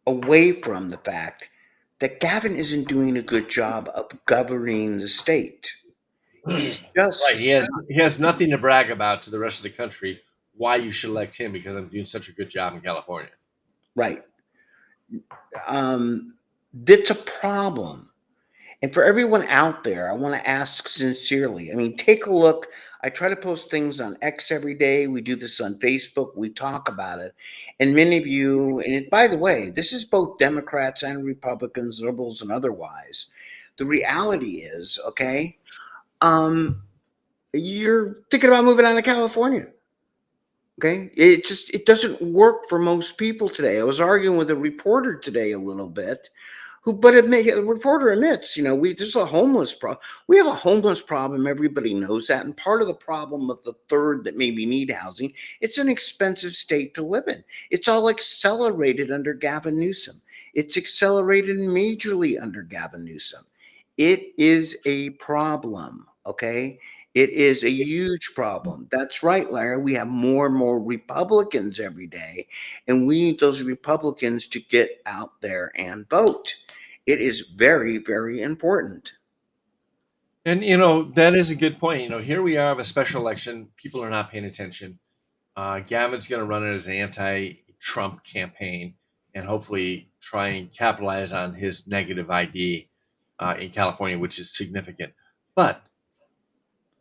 away from the fact that Gavin isn't doing a good job of governing the state. He's just right. He has nothing to brag about to the rest of the country. Why you should elect him because I'm doing such a good job in California. Right. That's a problem. And for everyone out there, I want to ask sincerely. Take a look. I try to post things on X every day. We do this on Facebook. We talk about it. And many of you, and by the way, this is both Democrats and Republicans, liberals and otherwise. The reality is, okay, you're thinking about moving on to California. Okay. It doesn't work for most people today. I was arguing with a reporter today a little bit. The reporter admits, there's a homeless problem. We have a homeless problem. Everybody knows that. And part of the problem of the third that maybe need housing, it's an expensive state to live in. It's all accelerated under Gavin Newsom. It's accelerated majorly under Gavin Newsom. It is a problem. Okay. It is a huge problem. That's right, Larry. We have more and more Republicans every day, and we need those Republicans to get out there and vote. It is very, very important. And, that is a good point. Here we are of a special election. People are not paying attention. Gavin's going to run it as an anti-Trump campaign. and hopefully try and capitalize on his negative ID in California, which is significant. But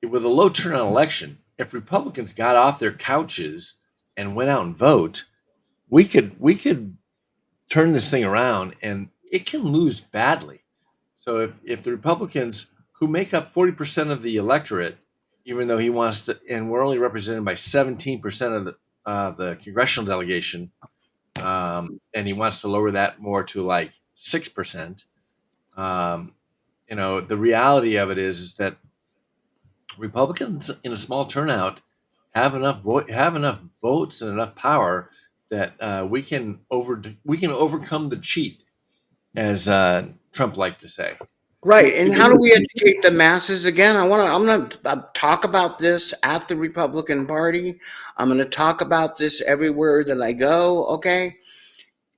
with a low turnout election, if Republicans got off their couches and went out and vote, we could turn this thing around, and it can lose badly. So if the Republicans, who make up 40% of the electorate, even though he wants to, and we're only represented by 17% of the congressional delegation, and he wants to lower that more to like 6%. The reality of it is that Republicans in a small turnout have enough votes and enough power that we can overcome the cheat, as Trump liked to say. Right. And how do we educate the masses again? I'm going to talk about this at the Republican Party. I'm going to talk about this everywhere that I go. Okay.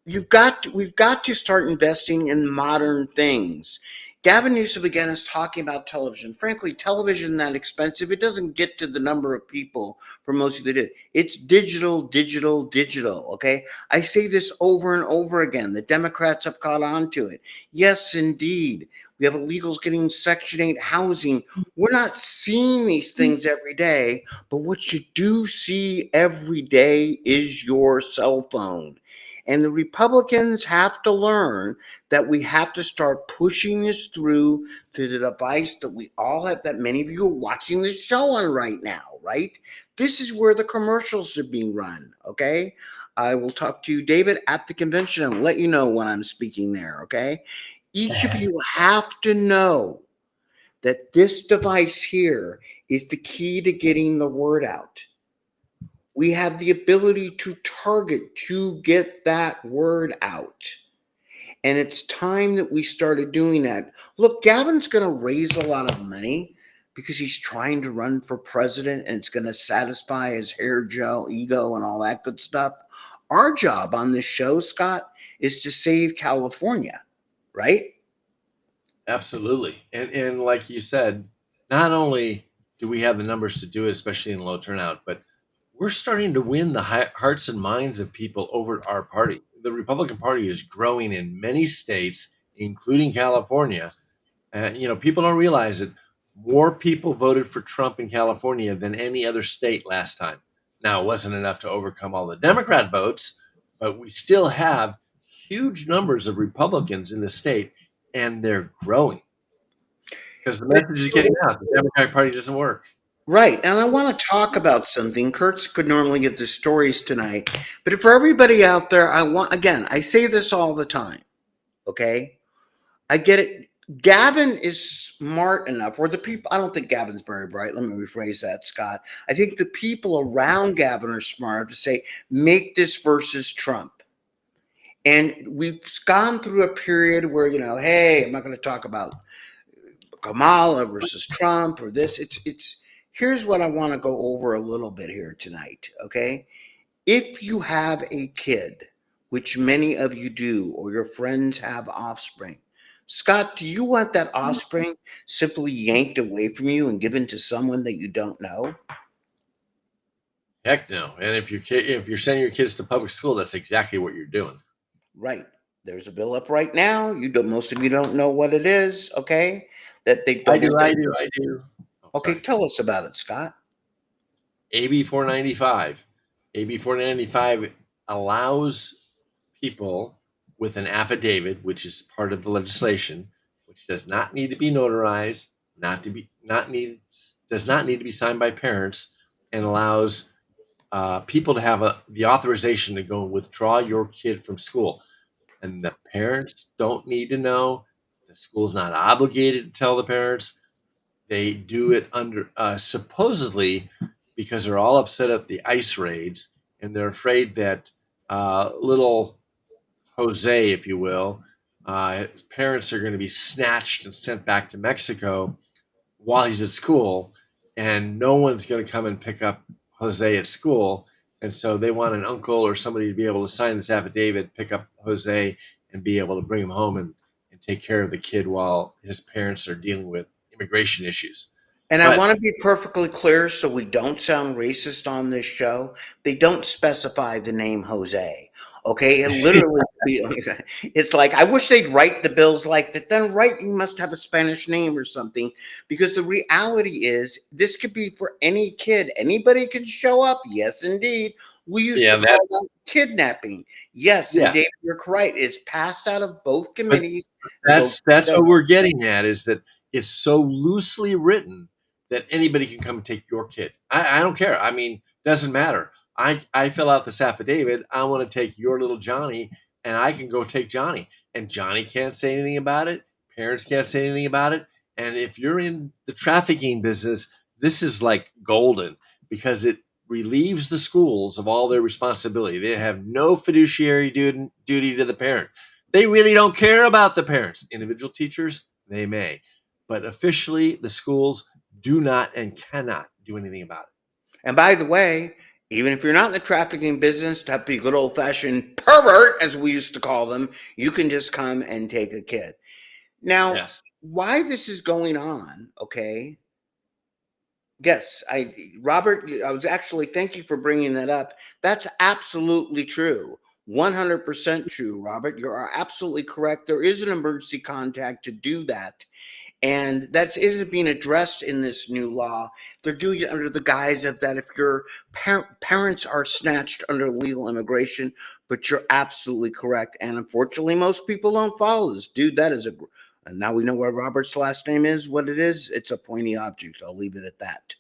We've got to start investing in modern things. Gavin Newsom again is talking about television. Frankly, television that expensive. It doesn't get to the number of people for most of it. It's digital, digital, digital. Okay. I say this over and over again. The Democrats have caught on to it. Yes, indeed. We have illegals getting Section 8 housing. We're not seeing these things every day, but what you do see every day is your cell phone. And the Republicans have to learn that we have to start pushing this through to the device that we all have, that many of you are watching this show on right now, right? This is where the commercials are being run, okay? I will talk to you, David, at the convention and let you know when I'm speaking there, okay? Each of you have to know that this device here is the key to getting the word out. We have the ability to target, to get that word out. And it's time that we started doing that. Look, Gavin's going to raise a lot of money because he's trying to run for president, and it's going to satisfy his hair gel ego and all that good stuff. Our job on this show, Scott, is to save California, right? Absolutely. And like you said, not only do we have the numbers to do it, especially in low turnout, but we're starting to win the hearts and minds of people over our party. The Republican Party is growing in many states, including California. And, people don't realize it. More people voted for Trump in California than any other state last time. Now, it wasn't enough to overcome all the Democrat votes, but we still have huge numbers of Republicans in the state, and they're growing because the message is getting out. The Democratic Party doesn't work. Right. And I want to talk about something. Kurtz could normally give the stories tonight, but for everybody out there, I say this all the time. Okay. I get it. Gavin is smart enough, or the people, I don't think Gavin's very bright. Let me rephrase that, Scott. I think the people around Gavin are smart enough to say, make this versus Trump. And we've gone through a period where, hey, I'm not going to talk about Kamala versus Trump or this. Here's what I want to go over a little bit here tonight, okay? If you have a kid, which many of you do, or your friends have offspring, Scott, do you want that offspring simply yanked away from you and given to someone that you don't know? Heck no. And if you're sending your kids to public school, that's exactly what you're doing. Right. There's a bill up right now. Most of you don't know what it is, okay? That they I do. Okay, tell us about it, Scott. AB 495. AB 495 allows people with an affidavit, which is part of the legislation, which does not need to be notarized, does not need to be signed by parents, and allows people to have the authorization to go and withdraw your kid from school. And the parents don't need to know. The school's not obligated to tell the parents. They do it under supposedly because they're all upset at the ICE raids, and they're afraid that little Jose, if you will, his parents are going to be snatched and sent back to Mexico while he's at school, and no one's going to come and pick up Jose at school. And so they want an uncle or somebody to be able to sign this affidavit, pick up Jose, and be able to bring him home and take care of the kid while his parents are dealing with immigration issues. And I want to be perfectly clear so we don't sound racist on this show. They don't specify the name Jose. Okay, it literally, it's like I wish they'd write the bills like that. Then right, you must have a Spanish name or something, because the reality is this could be for any kid. Anybody could show up. Yes, indeed. We used Yeah, to call that kidnapping. Yes, and yeah. David, you're correct. It's passed out of both But committees. that's what we're getting at, is that it's so loosely written that anybody can come and take your kid. I don't care. I mean, doesn't matter. I fill out this affidavit. I want to take your little Johnny, and I can go take Johnny. And Johnny can't say anything about it. Parents can't say anything about it. And if you're in the trafficking business, this is like golden, because it relieves the schools of all their responsibility. They have no fiduciary duty to the parent. They really don't care about the parents. Individual teachers, they may, but officially, the schools do not and cannot do anything about it. And by the way, even if you're not in the trafficking business, to be a good old fashioned pervert, as we used to call them, you can just come and take a kid. Now, Yes. why this is going on, okay? Yes, Robert, I was actually, thank you for bringing that up. That's absolutely true. 100% true, Robert. You are absolutely correct. There is an emergency contact to do that. And it is being addressed in this new law. They're doing it under the guise of that if your parents are snatched under legal immigration, but you're absolutely correct. And unfortunately, most people don't follow this. Dude, that is and now we know what Robert's last name is, what it is. It's a pointy object. I'll leave it at that.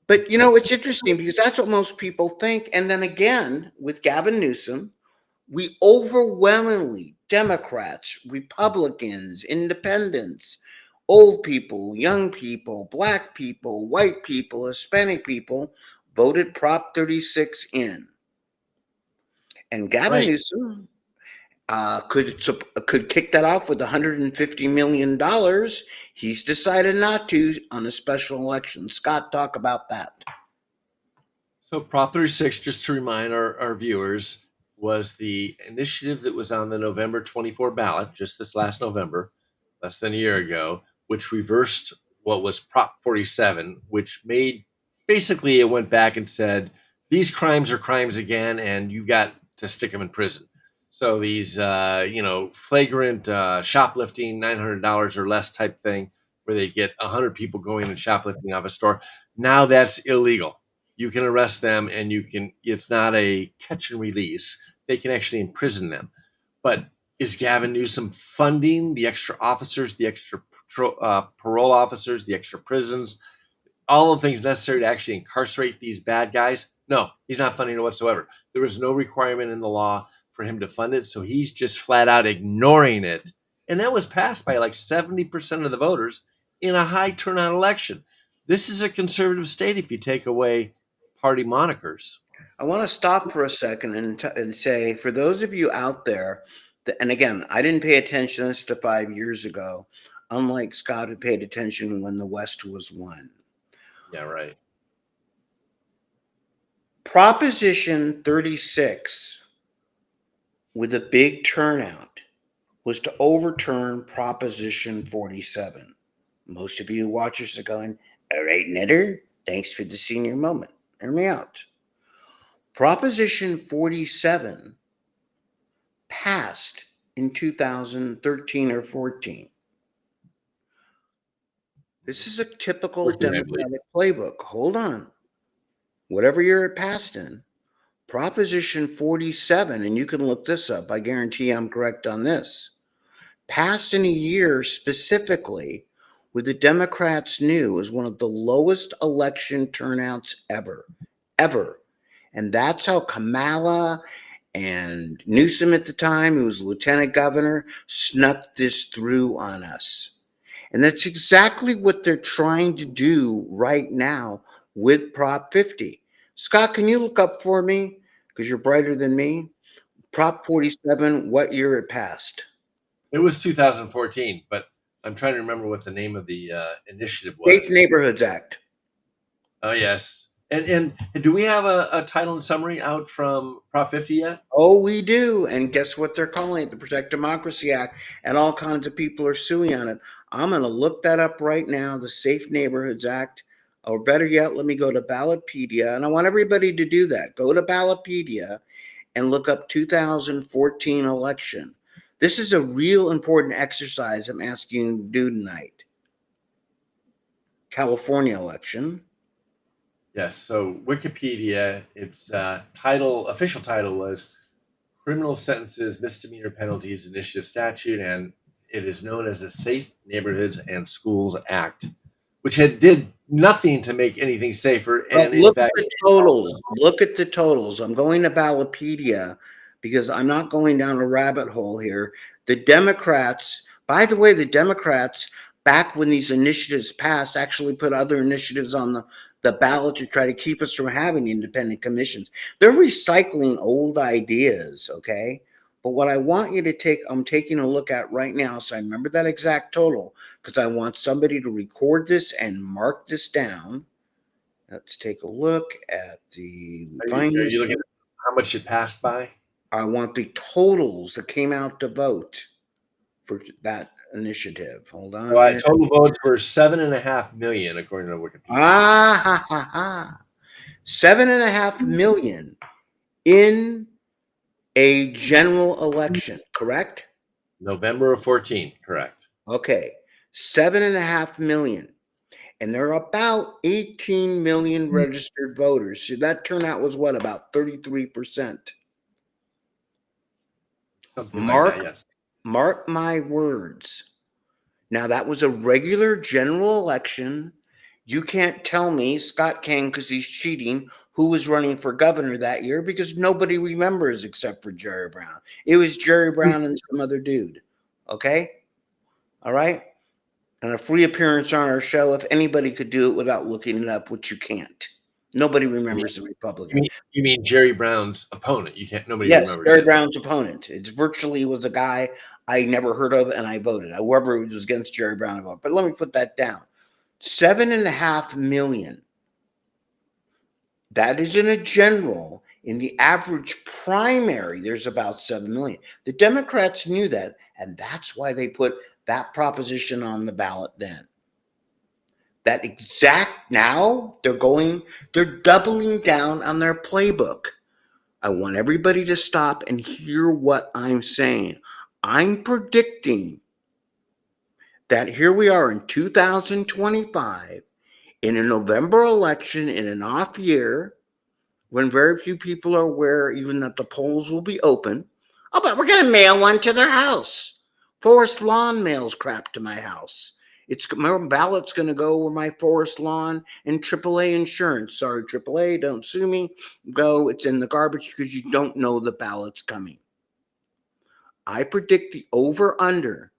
But, it's interesting because that's what most people think. And then again, with Gavin Newsom, we overwhelmingly, Democrats, Republicans, independents, old people, young people, black people, white people, Hispanic people, voted Prop 36 in. And Gavin Right. Newsom could kick that off with $150 million. He's decided not to on a special election. Scott, talk about that. So Prop 36, just to remind our viewers, was the initiative that was on the November 24 ballot, just this last November, less than a year ago, which reversed what was Prop 47, which made, basically it went back and said, these crimes are crimes again, and you got to stick them in prison. So these, flagrant shoplifting, $900 or less type thing, where they get 100 people going and shoplifting off a store, now that's illegal. You can arrest them, and it's not a catch and release. They can actually imprison them. But is Gavin Newsom funding the extra officers, the extra parole officers, the extra prisons, all of the things necessary to actually incarcerate these bad guys? No, he's not funding it whatsoever. There was no requirement in the law for him to fund it, so he's just flat out ignoring it. And that was passed by like 70% of the voters in a high turnout election. This is a conservative state if you take away party monikers. I want to stop for a second and say, for those of you out there, and again, I didn't pay attention to this to 5 years ago, unlike Scott, who paid attention when the West was won. Yeah, right. Proposition 36, with a big turnout, was to overturn Proposition 47. Most of you watchers are going, all right, Netter, thanks for the senior moment. Hear me out. Proposition 47 passed in 2013 or 14. This is a typical 14, Democratic playbook. Hold on. Whatever year it passed in, Proposition 47, and you can look this up, I guarantee I'm correct on this, passed in a year specifically where the Democrats knew was one of the lowest election turnouts ever. And that's how Kamala and Newsom at the time, who was lieutenant governor, snuck this through on us. And that's exactly what they're trying to do right now with Prop 50. Scott, can you look up for me? Because you're brighter than me. Prop 47, what year it passed? It was 2014, but I'm trying to remember what the name of the initiative was. Safe Neighborhoods Act. Oh, yes. And do we have a title and summary out from Prop 50 yet? Oh, we do. And guess what they're calling it? The Protect Democracy Act. And all kinds of people are suing on it. I'm going to look that up right now, the Safe Neighborhoods Act. Or better yet, let me go to Ballotpedia. And I want everybody to do that. Go to Ballotpedia and look up 2014 election. This is a real important exercise I'm asking you to do tonight. California election. Yes. So Wikipedia, its official title was Criminal Sentences, Misdemeanor Penalties Initiative Statute, and it is known as the Safe Neighborhoods and Schools Act, which did nothing to make anything safer. And Look in at fact, the totals. Look at the totals. I'm going to Ballotpedia because I'm not going down a rabbit hole here. The Democrats, by the way, the Democrats, back when these initiatives passed, actually put other initiatives on the ballot to try to keep us from having independent commissions. They're recycling old ideas, okay? But what I want you to take, I'm taking a look at right now, so I remember that exact total, because I want somebody to record this and mark this down. Let's take a look at the. are you looking at how much it passed by? I want the totals that came out to vote for that initiative. Hold on. So total votes were 7.5 million, according to Wikipedia. Ah, ha, ha, ha. 7.5 million in a general election, correct? November of 14, correct. Okay. 7.5 million. And there are about 18 million registered voters. So that turnout was what, about 33%? Something like that, yes. Mark my words. Now, that was a regular general election. You can't tell me, Scott can because he's cheating, who was running for governor that year because nobody remembers except for Jerry Brown. It was Jerry Brown and some other dude. Okay? All right? And a free appearance on our show if anybody could do it without looking it up, which you can't. Nobody remembers the Republican. You mean Jerry Brown's opponent? You can't. Nobody Yes, remembers. Jerry Brown's opponent. It virtually was a guy I never heard of, and I voted. Whoever was against Jerry Brown, I voted. But let me put that down. 7.5 million. That is in a general. In the average primary, there's about 7 million. The Democrats knew that, and that's why they put that proposition on the ballot then. That exact now they're doubling down on their playbook. I want everybody to stop and hear what I'm saying. I'm predicting that here we are in 2025 in a November election in an off year when very few people are aware even that the polls will be open. Oh, but we're going to mail one to their house. Forest Lawn mails crap to my house. My ballot's going to go where my Forest Lawn and AAA insurance. Sorry, AAA, don't sue me. Go. It's in the garbage because you don't know the ballot's coming. I predict the over-under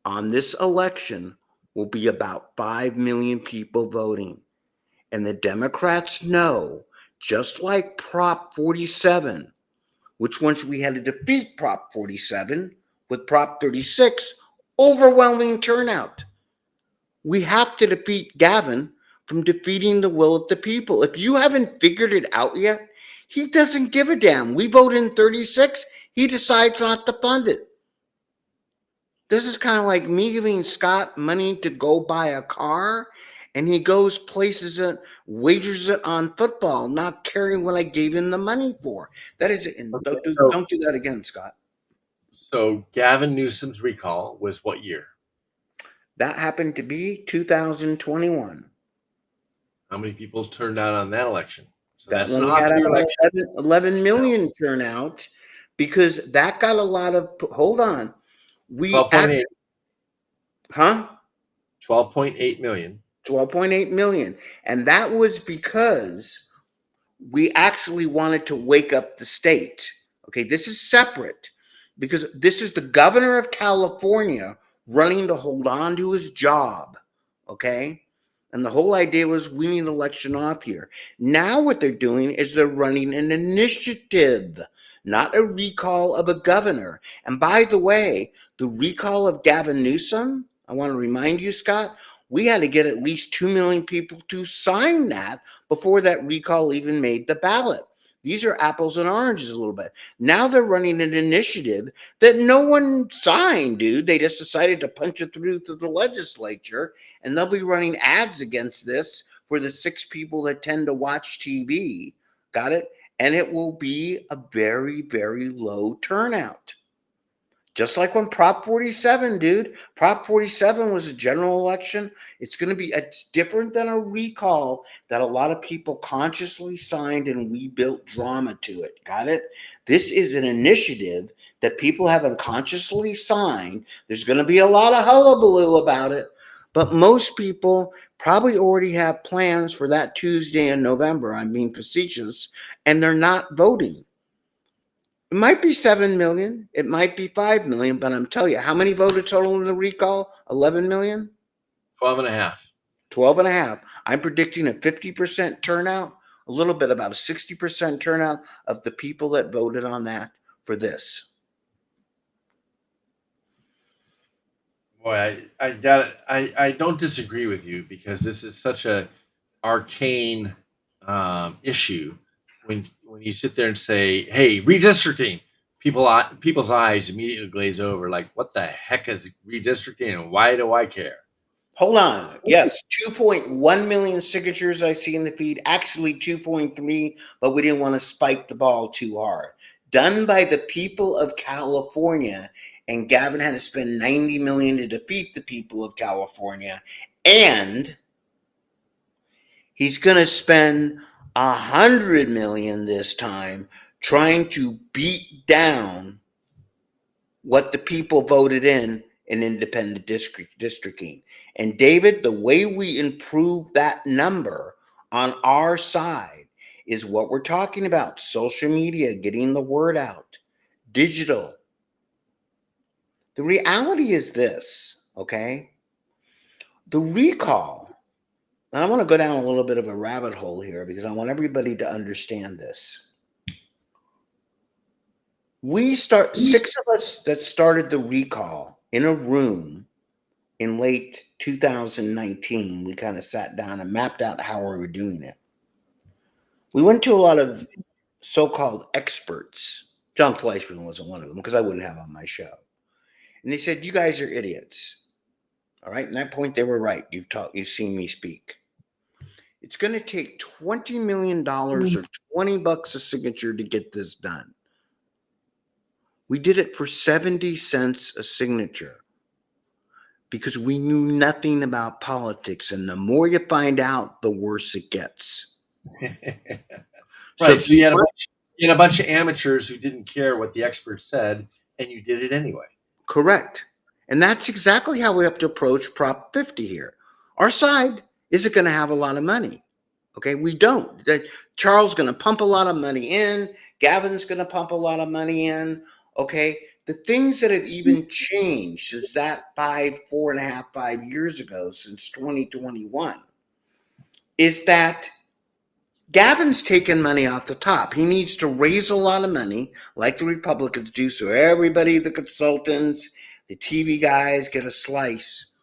on this election will be about 5 million people voting. And the Democrats know, just like Prop 47, which once we had to defeat Prop 47 with Prop 36, overwhelming turnout. We have to defeat Gavin from defeating the will of the people. If you haven't figured it out yet, he doesn't give a damn. We vote in 36, he decides not to fund it. This is kind of like me giving Scott money to go buy a car, and he goes places it, wagers it on football, not caring what I gave him the money for. That is, don't do that again, Scott. So Gavin Newsom's recall was what year? That happened to be 2021. How many people turned out on that election? So That that's an one had off-year about election. 11 million turnout because that got a lot of. Hold on, 12.8. Huh? 12.8 million. 12.8 million, and that was because we actually wanted to wake up the state. Okay, this is separate because this is the governor of California running to hold on to his job. Okay. And the whole idea was we need an election off year. Now what they're doing is they're running an initiative, not a recall of a governor. And by the way, the recall of Gavin Newsom, I want to remind you, Scott, we had to get at least 2 million people to sign that before that recall even made the ballot. These are apples and oranges a little bit. Now they're running an initiative that no one signed, dude. They just decided to punch it through to the legislature, and they'll be running ads against this for the 6 people that tend to watch TV. Got it? and it will be a very, very low turnout. Just like when Prop 47, dude. Prop 47 was a general election. It's different than a recall that a lot of people consciously signed and we built drama to it. Got it? This is an initiative that people have unconsciously signed. There's going to be a lot of hullabaloo about it, but most people probably already have plans for that Tuesday in November. I'm being facetious, and they're not voting. It might be 7 million. It might be 5 million, but I'm telling you, how many voted total in the recall? 11 million? 12 and a half. 12 and a half. I'm predicting a 50% turnout, a little bit about a 60% turnout of the people that voted on that for this. Boy, I don't disagree with you because this is such a arcane issue. When you sit there and say, "Hey, redistricting," people's eyes immediately glaze over. Like, what the heck is redistricting, and why do I care? Hold on. Yes, 2.1 million signatures I see in the feed. Actually 2.3, but we didn't want to spike the ball too hard. Done by the people of California, and Gavin had to spend 90 million to defeat the people of California, and he's going to spend 100 million this time trying to beat down what the people voted in independent districting. And David, the way we improve that number on our side is what we're talking about: social media, getting the word out, digital. The reality is this, okay? The recall, and I want to go down a little bit of a rabbit hole here because I want everybody to understand this. Six of us that started the recall in a room in late 2019, we kind of sat down and mapped out how we were doing it. We went to a lot of so-called experts. John Fleischman wasn't one of them because I wouldn't have on my show. And they said, "You guys are idiots." All right. And at that point, they were right. You've seen me speak. It's going to take $20 million or $20 a signature to get this done. We did it for 70 cents a signature because we knew nothing about politics. And the more you find out, the worse it gets. Right. So you had a bunch of amateurs who didn't care what the experts said, and you did it anyway. Correct. And that's exactly how we have to approach Prop 50 here. Our side isn't going to have a lot of money. Okay, we don't. Charles is going to pump a lot of money in. Gavin's going to pump a lot of money in. Okay, the things that have even changed since that 5 years ago, since 2021, is that Gavin's taken money off the top. He needs to raise a lot of money like the Republicans do, so everybody, the consultants, the TV guys get a slice.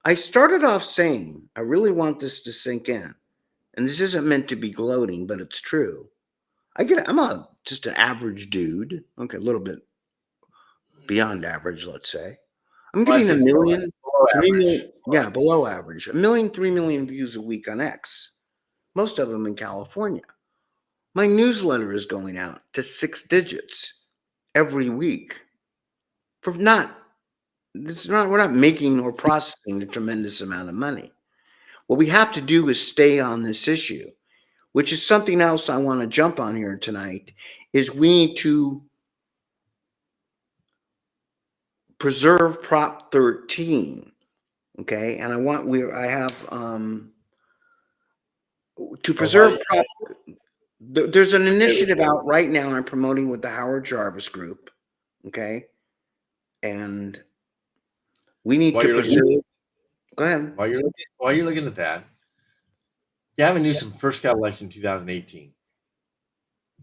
I started off saying, I really want this to sink in. And this isn't meant to be gloating, but it's true. I'm just an average dude. Okay, a little bit beyond average, let's say. I'm getting a million, 3 million, yeah, below average. 1 million, 3 million views a week on X. Most of them in California. My newsletter is going out to 6 digits every week. We're not making or processing a tremendous amount of money. What we have to do is stay on this issue, which is something else I want to jump on here tonight, is we need to preserve Prop 13. Okay. And I have to preserve Prop. There's an initiative out right now I'm promoting with the Howard Jarvis Group. Okay. And we need to preserve. Go ahead. While you're looking at that, Gavin Newsom first got elected in 2018.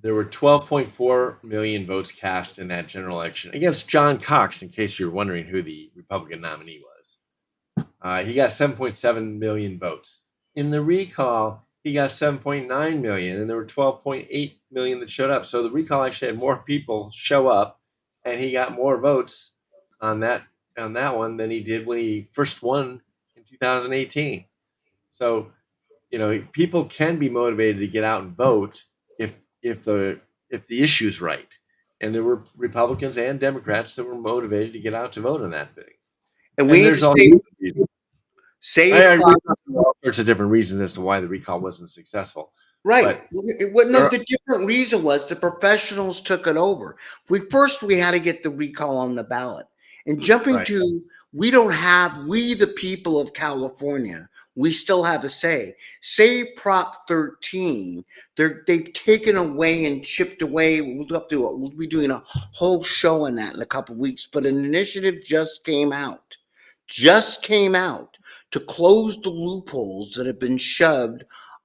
There were 12.4 million votes cast in that general election against John Cox, in case you're wondering who the Republican nominee was. He got 7.7 million votes. In the recall, he got 7.9 million, and there were 12.8 million that showed up. So the recall actually had more people show up, and he got more votes on that one than he did when he first won in 2018. So, people can be motivated to get out and vote if if the issue's right. And there were Republicans and Democrats that were motivated to get out to vote on that thing. And we And need to there's all I save agree prop. with all sorts of different reasons as to why the recall wasn't successful. Right. But No, there are, the different reason was the professionals took it over. We had to get the recall on the ballot. And jumping right. to, we, the people of California, we still have a say. Say Prop 13, they've taken away and chipped away. We'll be doing a whole show on that in a couple of weeks, but an initiative just came out to close the loopholes that have been shoved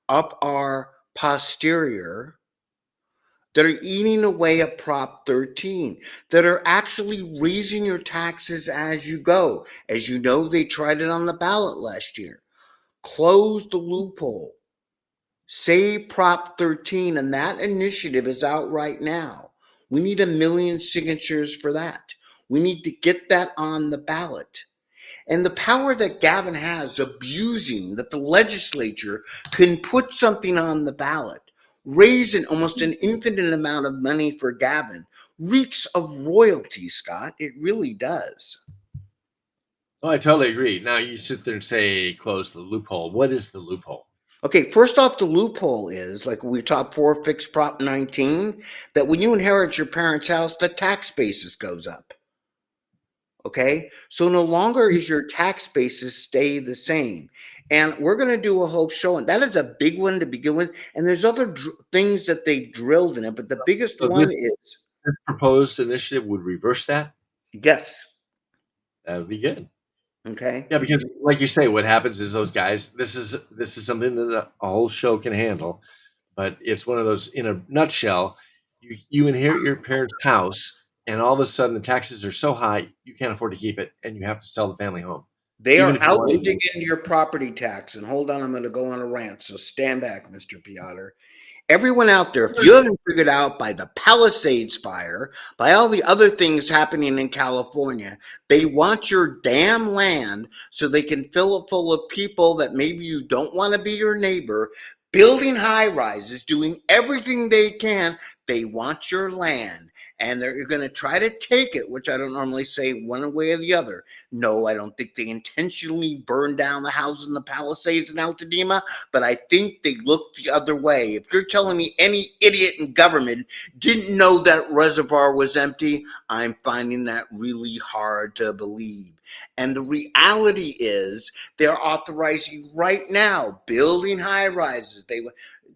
up our posterior, that are eating away at Prop 13, that are actually raising your taxes as you go. As you know, they tried it on the ballot last year. Close the loophole. Save Prop 13, and that initiative is out right now. We need 1 million signatures for that. We need to get that on the ballot. And the power that Gavin has abusing that the legislature can put something on the ballot, raising almost an infinite amount of money for Gavin, reeks of royalty, Scott. It really does. Oh, I totally agree. Now you sit there and say close the loophole. What is the loophole? Okay, first off, the loophole is, like we talked for, fixed Prop 19, that when you inherit your parents' house, the tax basis goes up. Okay, so no longer is your tax basis stay the same. And we're going to do a whole show, and that is a big one to begin with. And there's other things that they drilled in it, but the biggest So one is this proposed initiative would reverse that. yes. That would be good. Okay. Yeah, because like you say, what happens is those guys. This is something that a whole show can handle, but it's one of those. In a nutshell, you inherit your parents' house, and all of a sudden the taxes are so high you can't afford to keep it, and you have to sell the family home, They even are if you out to want dig into your property tax. And hold on, I'm going to go on a rant. So stand back, Mr. Piotr. Everyone out there, if you haven't figured out by the Palisades fire, by all the other things happening in California, they want your damn land so they can fill it full of people that maybe you don't want to be your neighbor, building high rises, doing everything they can. They want your land. And they're going to try to take it, which I don't normally say one way or the other. No, I don't think they intentionally burned down the houses in the Palisades in Altadena, but I think they looked the other way. If you're telling me any idiot in government didn't know that reservoir was empty, I'm finding that really hard to believe. And the reality is they're authorizing right now building high rises. They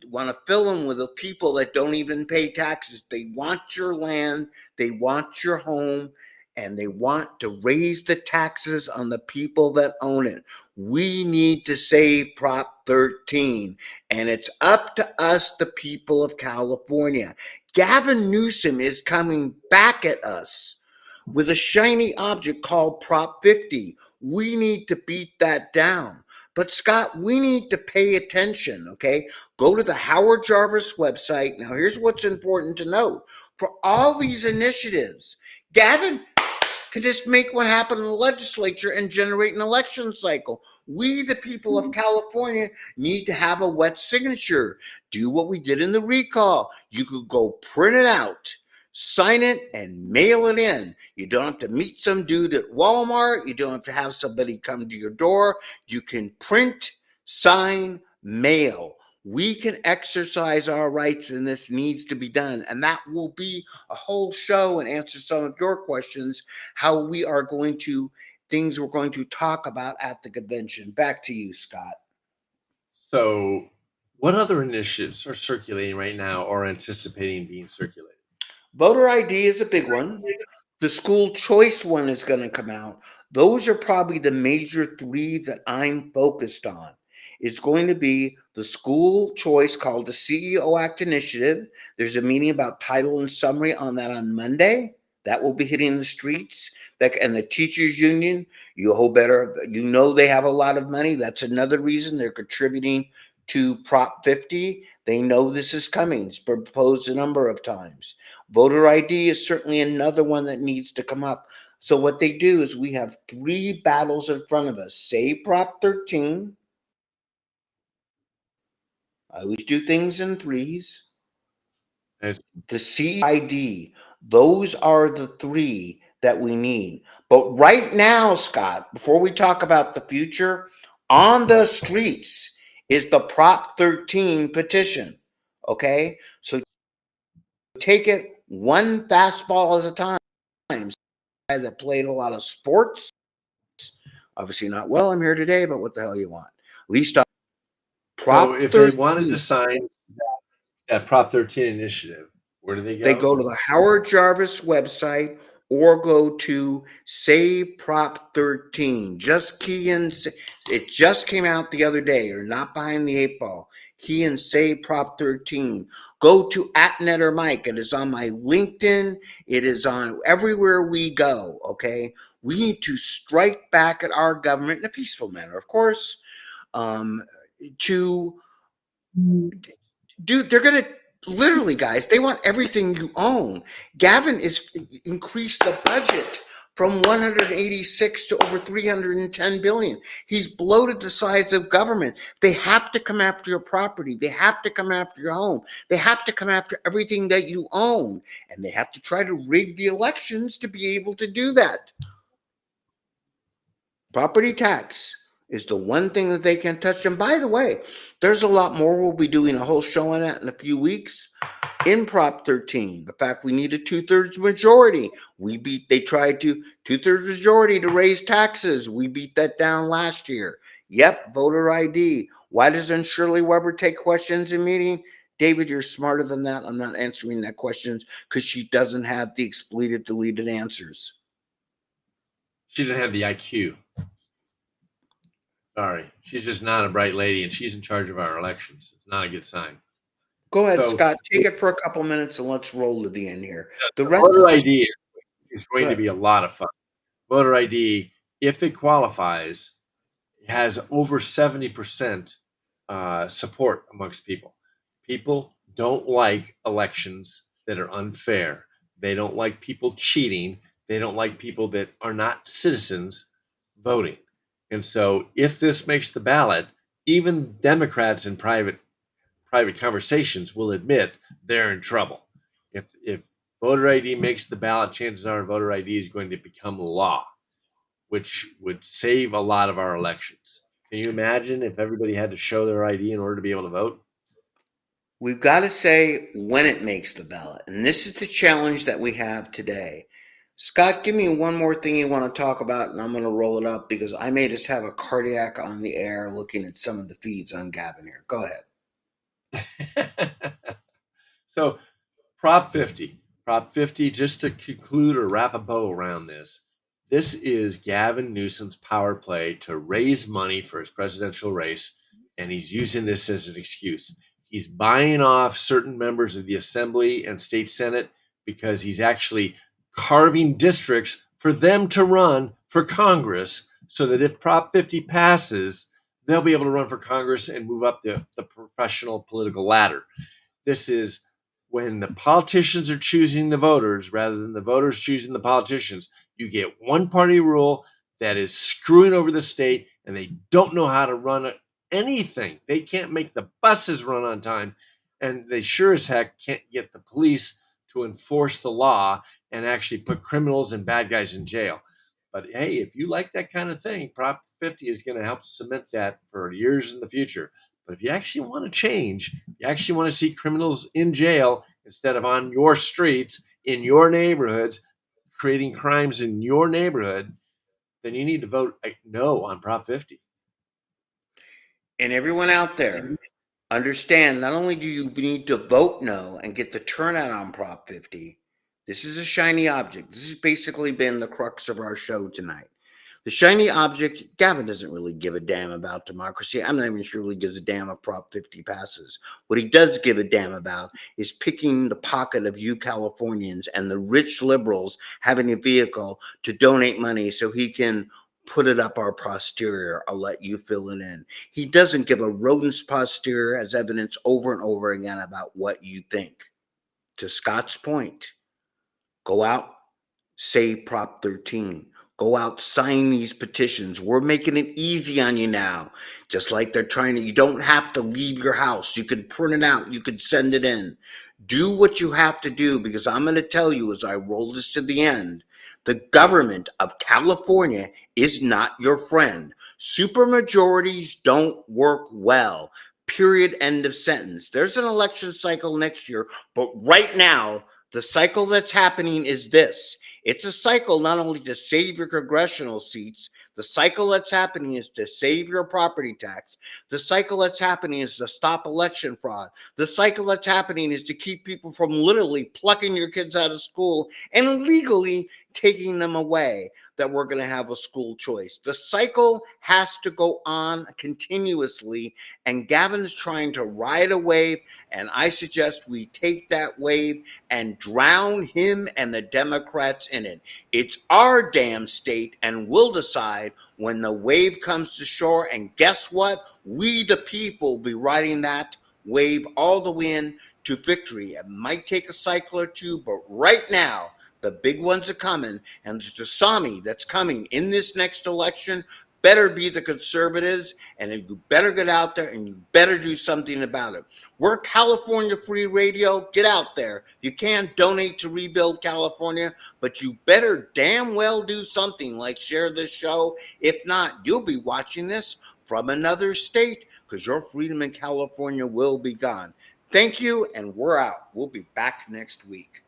want to fill them with the people that don't even pay taxes. They want your land, they want your home, and they want to raise the taxes on the people that own it. We need to save Prop 13, and it's up to us, the people of California. Gavin Newsom is coming back at us with a shiny object called Prop 50. We need to beat that down. But Scott, we need to pay attention, okay? Go to the Howard Jarvis website. Now, here's what's important to note. For all these initiatives, Gavin can just make one happen in the legislature and generate an election cycle. We, the people of California, need to have a wet signature. Do what we did in the recall. You could go print it out, sign it, and mail it in. You don't have to meet some dude at Walmart. You don't have to have somebody come to your door. You can print, sign, mail. We can exercise our rights, and this needs to be done. And that will be a whole show and answer some of your questions, how we are going to, things we're going to talk about at the convention. Back to you, Scott. So, what other initiatives are circulating right now or anticipating being circulated? Voter ID is a big one. The school choice one is going to come out. Those are probably the major three that I'm focused on. It's going to be the school choice called the CEO Act Initiative. There's a meeting about title and summary on that on Monday. That will be hitting the streets. And the teachers union, you know they have a lot of money. That's another reason they're contributing to Prop 50. They know this is coming. It's been proposed a number of times. Voter ID is certainly another one that needs to come up. So what they do is we have three battles in front of us. Save Prop 13. I always do things in threes. It's- the CID. Those are the three that we need. But right now, Scott, before we talk about the future, on the streets is the Prop 13 petition. Okay? So take it one fastball at a time. Guy that played a lot of sports, obviously not well, I'm here today, but what the hell you want? At least So Prop if they 13. wanted to sign that Prop 13 initiative, where do they They go? go to the Howard Jarvis website or go to Save Prop 13. Just key in, it just came out the other day. You're not behind the eight ball. Key in Save Prop 13. Go to @NetterMike. It is on my LinkedIn. It is on everywhere we go. Okay. We need to strike back at our government in a peaceful manner, of course. To Dude, they're gonna literally, guys, they want everything you own. Gavin is increased the budget from 186 to over 310 billion. He's bloated the size of government. They have to come after your property. They have to come after your home. They have to come after everything that you own. And they have to try to rig the elections to be able to do that. Property tax is the one thing that they can touch. And by the way, there's a lot more. We'll be doing a whole show on that in a few weeks. In Prop 13, the fact we need a 2/3 majority. They tried to 2/3 majority to raise taxes. We beat that down last year. Yep, voter ID. Why doesn't Shirley Weber take questions in meeting? David, you're smarter than that. I'm not answering that questions because she doesn't have the expletive deleted answers. She didn't have the IQ. Sorry, she's just not a bright lady, and she's in charge of our elections. It's not a good sign. Go ahead, So- Scott. Take it for a couple minutes and let's roll to the end here. The rest Voter of the ID is going to be a lot of fun. Voter ID, if it qualifies, has over 70% support amongst people. People don't like elections that are unfair. They don't like people cheating. They don't like people that are not citizens voting. And so if this makes the ballot, even Democrats in private conversations will admit they're in trouble. If voter ID makes the ballot, chances are voter ID is going to become law, which would save a lot of our elections. Can you imagine if everybody had to show their ID in order to be able to vote? We've got to say when it makes the ballot. And this is the challenge that we have today. Scott, give me one more thing you want to talk about, and I'm going to roll it up because I may just have a cardiac on the air looking at some of the feeds on Gavin here. Go ahead. So, Prop 50, just to conclude or wrap a bow around this, this is Gavin Newsom's power play to raise money for his presidential race, and he's using this as an excuse. He's buying off certain members of the Assembly and State Senate because he's actually carving districts for them to run for Congress so that if Prop 50 passes, they'll be able to run for Congress and move up the professional political ladder. This is when the politicians are choosing the voters rather than the voters choosing the politicians. You get one party rule that is screwing over the state, and they don't know how to run anything. They can't make the buses run on time, and they sure as heck can't get the police to enforce the law and actually put criminals and bad guys in jail. But hey, if you like that kind of thing, Prop 50 is going to help cement that for years in the future. But if you actually want to change, you actually want to see criminals in jail instead of on your streets, in your neighborhoods, creating crimes in your neighborhood, then you need to vote no on Prop 50. And everyone out there, understand not only do you need to vote no and get the turnout on Prop 50, this is a shiny object. This has basically been the crux of our show tonight. The shiny object, Gavin doesn't really give a damn about democracy. I'm not even sure he gives a damn if Prop 50 passes. What he does give a damn about is picking the pocket of you Californians and the rich liberals having a vehicle to donate money so he can put it up our posterior. I'll let you fill it in. He doesn't give a rodent's posterior as evidence over and over again about what you think. To Scott's point, go out, say Prop 13. Go out, sign these petitions. We're making it easy on you now. Just like they're trying to, you don't have to leave your house. You can print it out. You can send it in. Do what you have to do, because I'm going to tell you as I roll this to the end, the government of California is not your friend. Supermajorities don't work well. Period. End of sentence. There's an election cycle next year, but right now, the cycle that's happening is this. It's a cycle not only to save your congressional seats, the cycle that's happening is to save your property tax. The cycle that's happening is to stop election fraud. The cycle that's happening is to keep people from literally plucking your kids out of school and illegally taking them away, that we're going to have a school choice. The cycle has to go on continuously, and Gavin's trying to ride a wave, and I suggest we take that wave and drown him and the Democrats in it. It's our damn state, and we'll decide when the wave comes to shore, and guess what? We, the people, will be riding that wave all the way in to victory. It might take a cycle or two, but right now, the big ones are coming, and the tsunami that's coming in this next election better be the conservatives, and you better get out there and you better do something about it. We're California Free Radio. Get out there. You can donate to Rebuild California, but you better damn well do something like share this show. If not, you'll be watching this from another state, because your freedom in California will be gone. Thank you, and we're out. We'll be back next week.